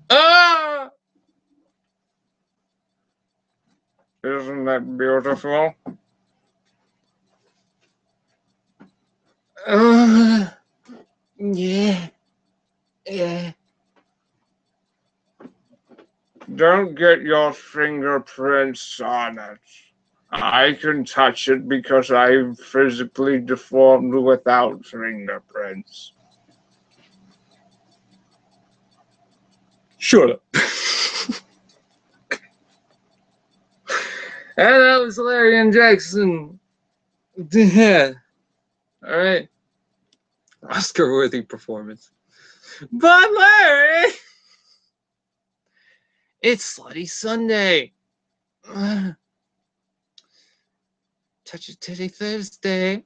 A: Ah! Isn't that beautiful? Yeah. Yeah. Don't get your fingerprints on it. I can touch it because I'm physically deformed without fingerprints. Shut up. And that was Larry and Jackson. Yeah. All right. Oscar-worthy performance. But Larry, it's Slutty Sunday. Touch It Titty Thursday.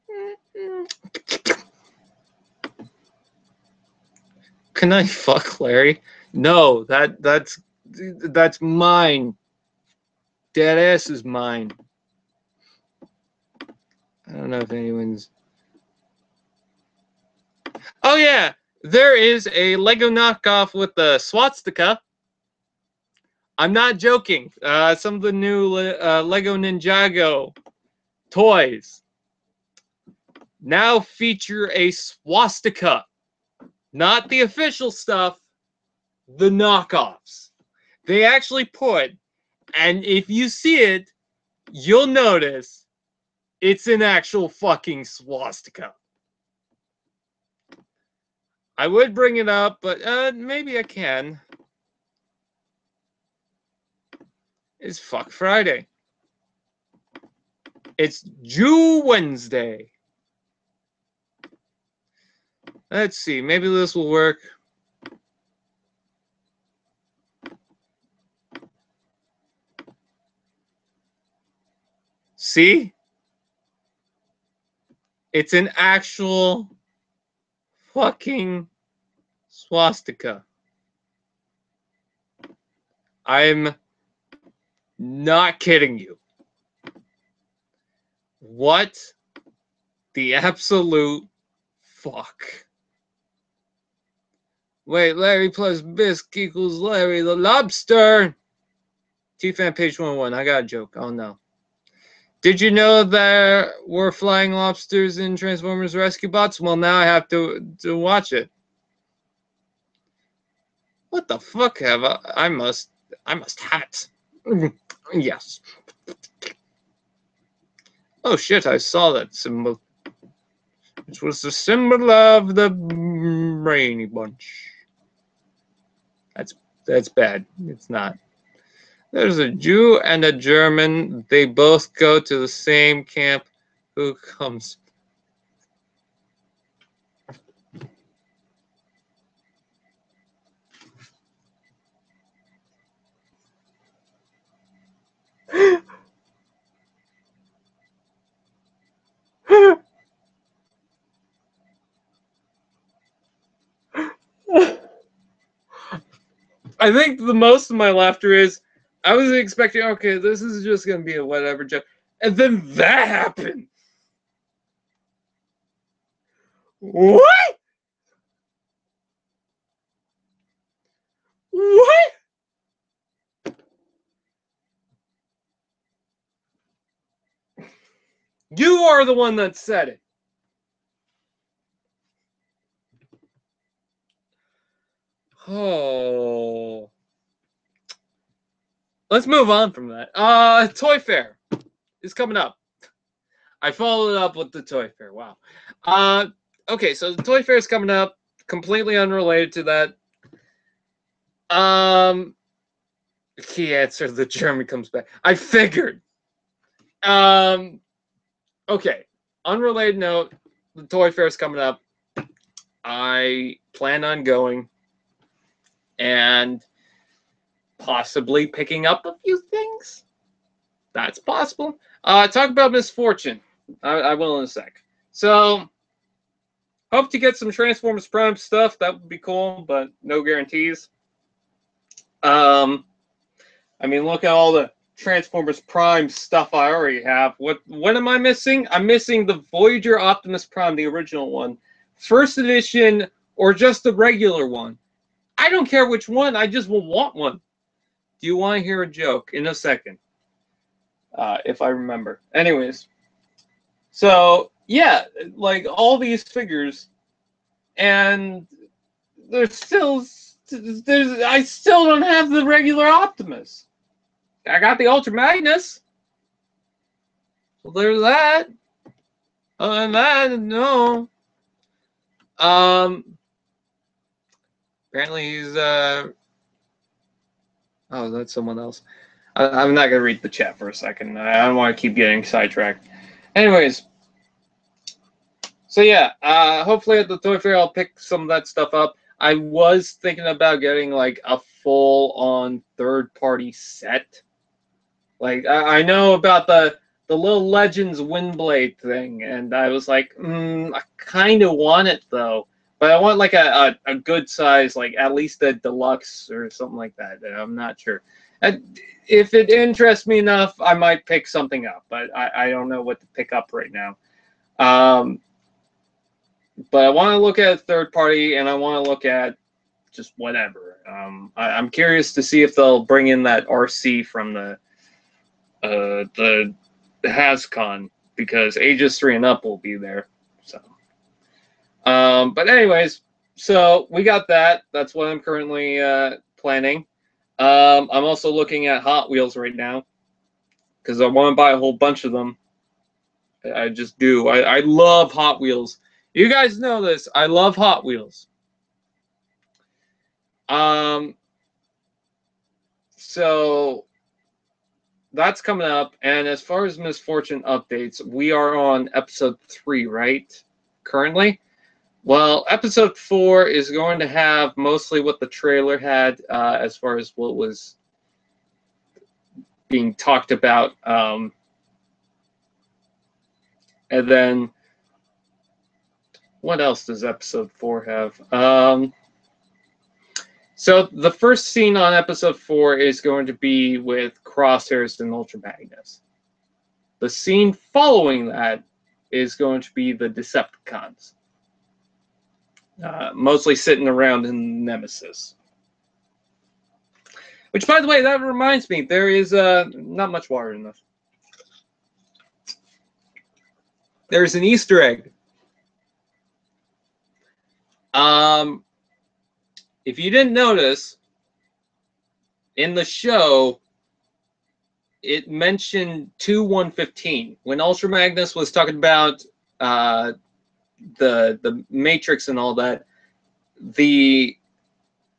A: Can I fuck Larry? No, that's mine. Dead ass is mine. I don't know if anyone's. Oh yeah, there is a Lego knockoff with the swastika. I'm not joking. Some of the new Lego Ninjago toys now feature a swastika. Not the official stuff, the knockoffs. They actually put, and if you see it, you'll notice it's an actual fucking swastika. I would bring it up, but maybe I can. It's Fuck Friday. It's Jew Wednesday. Let's see. Maybe this will work. See? It's an actual fucking swastika. I'm not kidding you. What the absolute fuck? Wait, Larry plus Bisque equals Larry the Lobster. T-Fan page 101. I got a joke. Oh no. Did you know there were flying lobsters in Transformers Rescue Bots? Well, now I have to watch it. What the fuck have I must have it. Yes. Oh shit, I saw that symbol. Which was the symbol of the Brainy Bunch. That's bad. It's not. There's a Jew and a German. They both go to the same camp. Who comes? I think the most of my laughter is I was expecting, okay, this is just going to be a whatever joke. And then that happened. What? What? You are the one that said it. Oh. Let's move on from that. Toy Fair is coming up. I followed up with the Toy Fair. Wow. Okay, so the Toy Fair is coming up. Completely unrelated to that. Key answer, the German comes back. I figured. Okay. Unrelated note, the Toy Fair is coming up. I plan on going and possibly picking up a few things. That's possible. Talk about misfortune. I will in a sec. So, hope to get some Transformers Prime stuff. That would be cool, but no guarantees. I mean, look at all the Transformers Prime stuff I already have. What am I missing? I'm missing the Voyager Optimus Prime, the original one. First edition or just the regular one. I don't care which one. I just will want one. Do you want to hear a joke? In a second. If I remember. Anyways. So, yeah, like all these figures. And I still don't have the regular Optimus. I got the Ultra Magnus. Well, there's that. Other than that, no. Apparently he's oh, that's someone else. I'm not gonna read the chat for a second. I don't want to keep getting sidetracked. Anyways, so yeah, hopefully at the Toy Fair I'll pick some of that stuff up. I was thinking about getting like a full-on third-party set. Like I know about the little Legends Windblade thing, and I was like, I kind of want it though. But I want like a good size, like at least a deluxe or something like that. I'm not sure. If it interests me enough, I might pick something up. But I don't know what to pick up right now. But I want to look at third party, and I want to look at just whatever. I'm curious to see if they'll bring in that RC from the HasCon, because ages 3 and up will be there. So. But anyways, so we got that. That's what I'm currently planning. I'm also looking at Hot Wheels right now because I want to buy a whole bunch of them. I just do. I love Hot Wheels. You guys know this. I love Hot Wheels. So that's coming up. And as far as misfortune updates, we are on episode 3, right? Currently. Well, episode 4 is going to have mostly what the trailer had, as far as what was being talked about. And then, what else does episode 4 have? So the first scene on episode 4 is going to be with Crosshairs and Ultra Magnus. The scene following that is going to be the Decepticons. Mostly sitting around in Nemesis. Which, by the way, that reminds me, there is not much water in this. There's an Easter egg. If you didn't notice, in the show, it mentioned 2115. When Ultra Magnus was talking about the Matrix and all that, the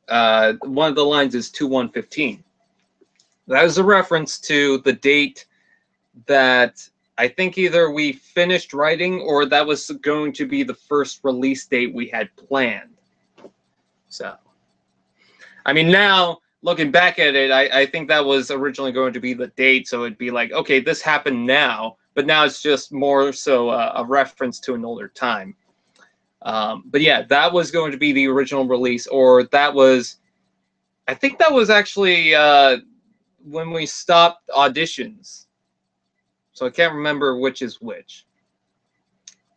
A: one of the lines is 2115. That is a reference to the date that I think either we finished writing or that was going to be the first release date we had planned. So, I mean, now looking back at it, I think that was originally going to be the date. So it'd be like, okay, this happened now, but now it's just more so a reference to an older time. But yeah, that was going to be the original release, or that was, I think that was actually when we stopped auditions. So I can't remember which is which.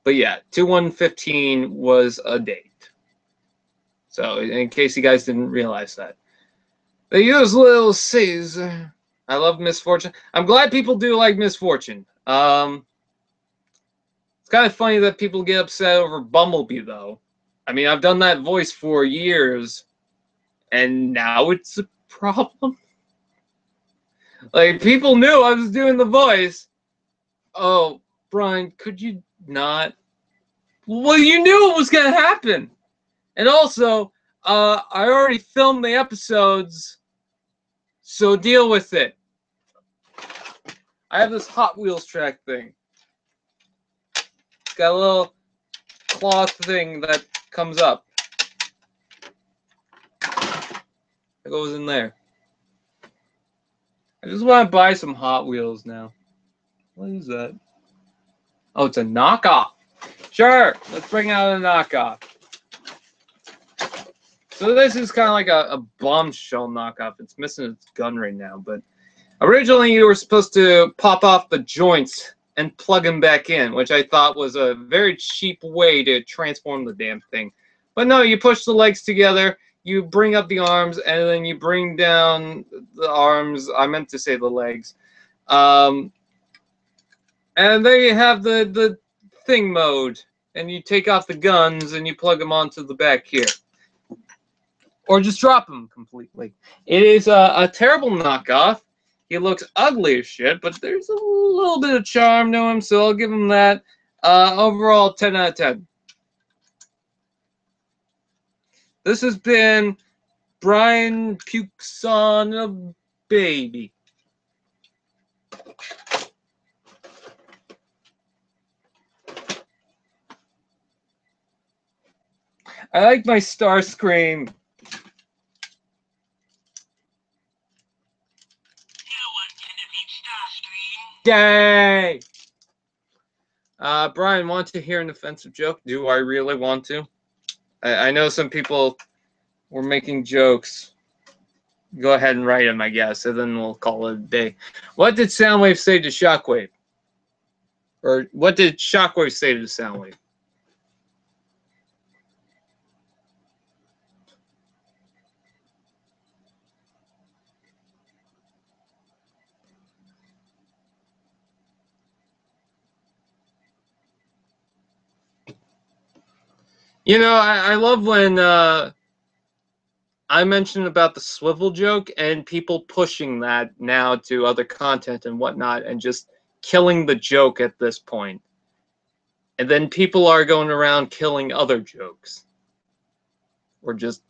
A: But yeah, 2115 was a date. So in case you guys didn't realize that. They use little C's. I love Misfortune. I'm glad people do like Misfortune. It's kind of funny that people get upset over Bumblebee, though. I mean, I've done that voice for years, and now it's a problem. Like, people knew I was doing the voice. Oh, Brian, could you not? Well, you knew it was going to happen. And also, I already filmed the episodes, so deal with it. I have this Hot Wheels track thing. It's got a little cloth thing that comes up. It goes in there. I just want to buy some Hot Wheels now. What is that? Oh, it's a knockoff. Sure, let's bring out a knockoff. So this is kind of like a bombshell knockoff. It's missing its gun right now, but originally you were supposed to pop off the joints and plug them back in, which I thought was a very cheap way to transform the damn thing. But no, you push the legs together, you bring up the arms, and then you bring down the arms. I meant to say the legs. And there you have the thing mode, and you take off the guns and you plug them onto the back here. Or just drop them completely. It is a terrible knockoff. He looks ugly as shit, but there's a little bit of charm to him, so I'll give him that. Overall, 10 out of 10. This has been Brian Pukes on a Baby. I like my Starscream. Yay! Brian, want to hear an offensive joke? Do I really want to? I know some people were making jokes. Go ahead and write them, I guess, and then we'll call it a day. What did Soundwave say to Shockwave? Or what did Shockwave say to Soundwave? You know, I love when I mentioned about the swivel joke and people pushing that now to other content and whatnot and just killing the joke at this point. And then people are going around killing other jokes. Or just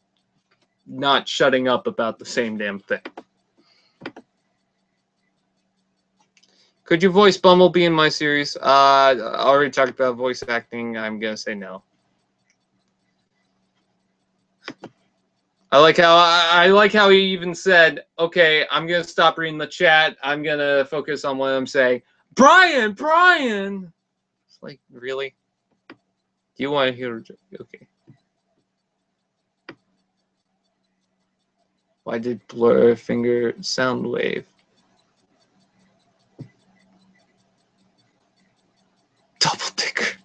A: not shutting up about the same damn thing. Could you voice Bumblebee in my series? I already talked about voice acting. I'm gonna say no. I like how he even said, "Okay, I'm gonna stop reading the chat. I'm gonna focus on what I'm saying." Brian. It's like, really? Do you want to hear? Okay. Why did Blurfinger Soundwave? Double ticker.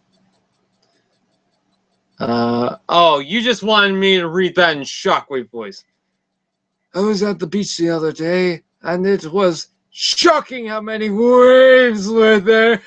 A: Oh, you just wanted me to read that in Shockwave voice. I was at the beach the other day, and it was shocking how many waves were there.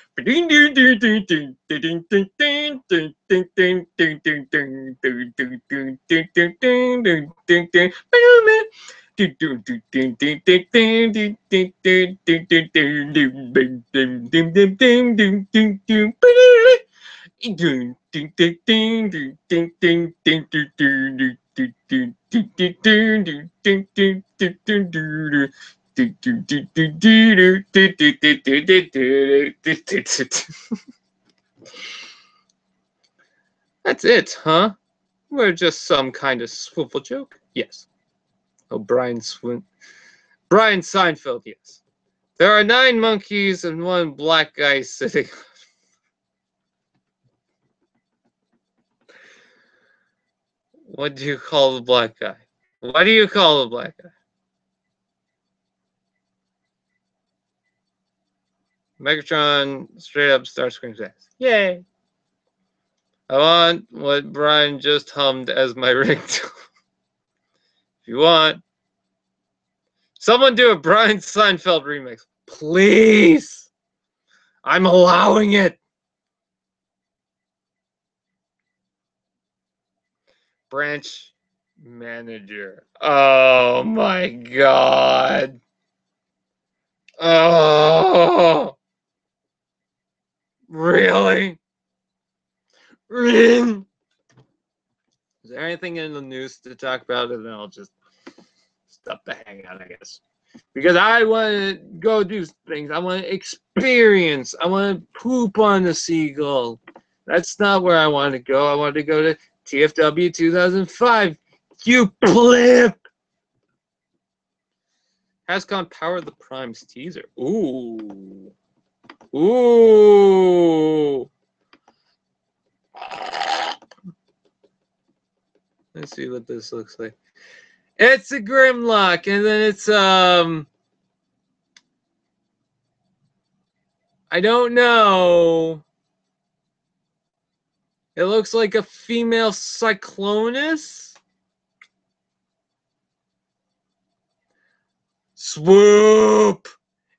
A: That's it, huh? We're just some kind of swivel joke? Yes. Oh, Brian Seinfeld, yes. There are 9 monkeys and 1 black guy sitting. What do you call the black guy? What do you call the black guy? Megatron straight up Starscream says, "Yay! I want what Brian just hummed as my ringtone." If you want, someone do a Brian Seinfeld remix, please. I'm allowing it. Branch manager. Oh my god. Oh, really? Rin? Is there anything in the news to talk about? And then I'll just stop the hangout, I guess. Because I want to go do things. I want to experience. I want to poop on a seagull. That's not where I want to go. I want to go to TFW 2005. You blip! Hascon Power the Primes teaser. Ooh. Ooh. Let's see what this looks like. It's a Grimlock, and then it's I don't know. It looks like a female Cyclonus. Swoop!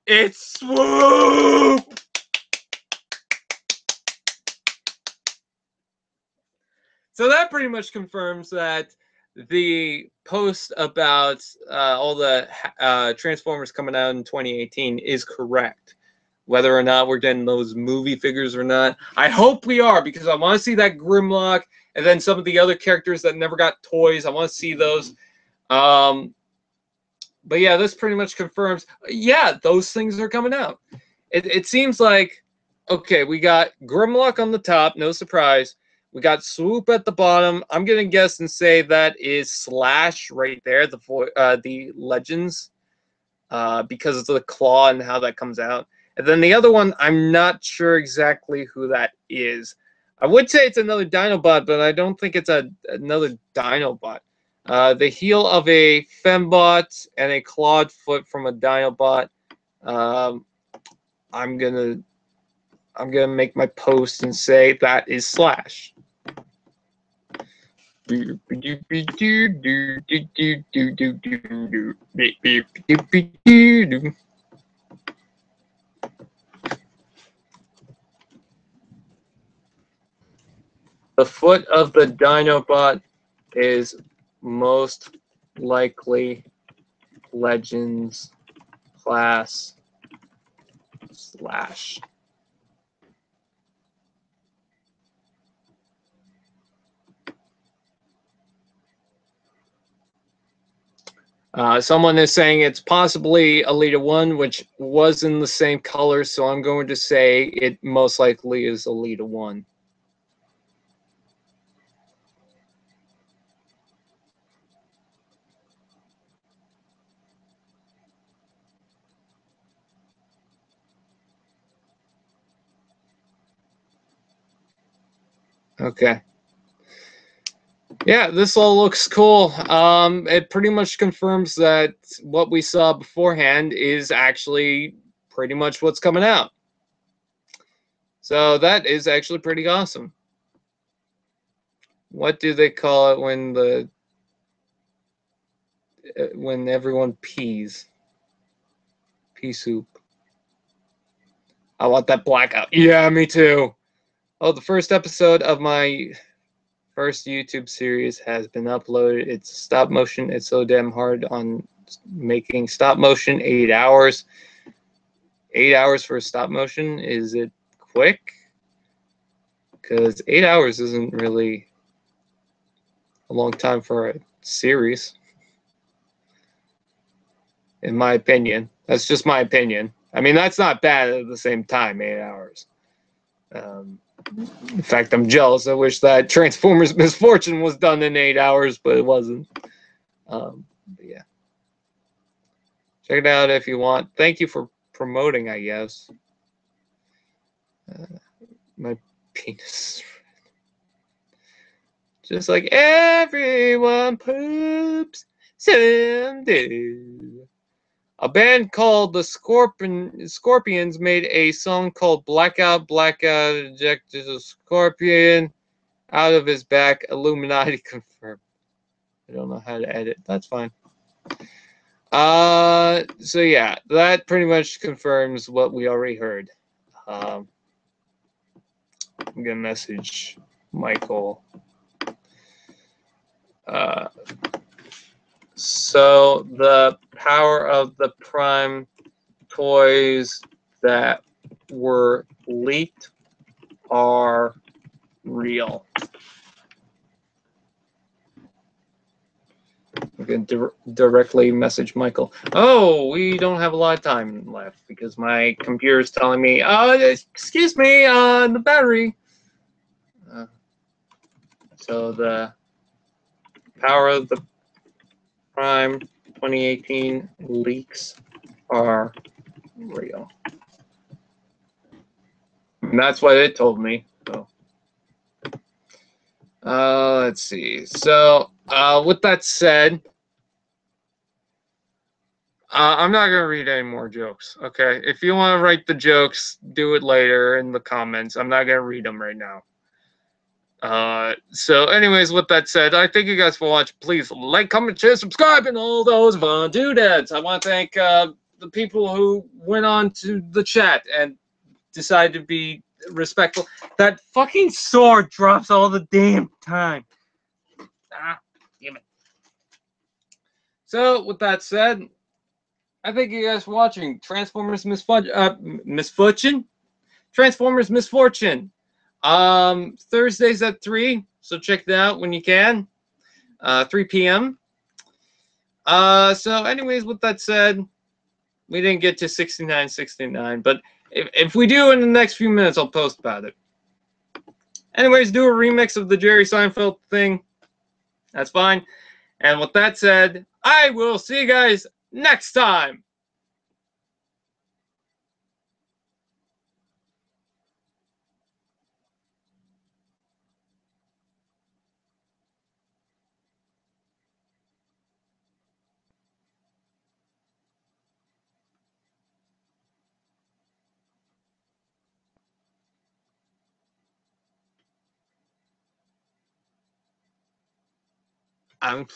A: It's Swoop! So that pretty much confirms that the post about all the Transformers coming out in 2018 is correct. Whether or not we're getting those movie figures or not, I hope we are, because I want to see that Grimlock and then some of the other characters that never got toys. I want to see those. But yeah, this pretty much confirms, yeah, those things are coming out. It seems like, okay, we got Grimlock on the top, no surprise. We got Swoop at the bottom. I'm going to guess and say that is Slash right there, the Legends, because of the claw and how that comes out. And then the other one, I'm not sure exactly who that is. I would say it's another Dinobot, but I don't think it's another Dinobot. The heel of a Fembot and a clawed foot from a Dinobot. I'm gonna make my post and say that is Slash. The foot of the Dinobot is most likely Legends class Slash. Someone is saying it's possibly Alita 1, which was in the same color, so I'm going to say it most likely is Alita 1. Okay. Yeah, this all looks cool. It pretty much confirms that what we saw beforehand is actually pretty much what's coming out. So that is actually pretty awesome. What do they call it when everyone pees? Pea soup. I want that blackout. Yeah, me too. Oh, the first episode of my first YouTube series has been uploaded. It's stop motion. It's so damn hard on making stop motion. 8 hours. 8 hours for stop motion. Is it quick? Because 8 hours isn't really a long time for a series, in my opinion. That's just my opinion. I mean, that's not bad at the same time, 8 hours. In fact, I'm jealous. I wish that Transformers Misfortune was done in 8 hours, but it wasn't. But yeah. Check it out if you want. Thank you for promoting, I guess. My penis. Just like everyone poops someday. A band called the Scorpions made a song called Blackout, Blackout, ejected a scorpion out of his back. Illuminati confirmed. I don't know how to edit. That's fine. So yeah, that pretty much confirms what we already heard. I'm gonna message Michael. So the power of the Prime toys that were leaked are real. I'm going to directly message Michael. Oh, we don't have a lot of time left because my computer is telling me, excuse me, the battery. So the power of the Prime 2018 leaks are real. And that's what it told me. So, let's see. So, with that said, I'm not going to read any more jokes, okay? If you want to write the jokes, do it later in the comments. I'm not going to read them right now. So anyways, with that said, I thank you guys for watching. Please like, comment, share, subscribe, and all those fun doodads. I want to thank the people who went on to the chat and decided to be respectful. That fucking sword drops all the damn time. Ah, damn it. So with that said, I thank you guys for watching Transformers Misfortune. Transformers Misfortune. Thursdays at 3, so check that out when you can. 3 p.m. So anyways, with that said, we didn't get to 69, but if we do in the next few minutes, I'll post about it. Anyways, do a remix of the Jerry Seinfeld thing. That's fine. And with that said, I will see you guys next time. I'm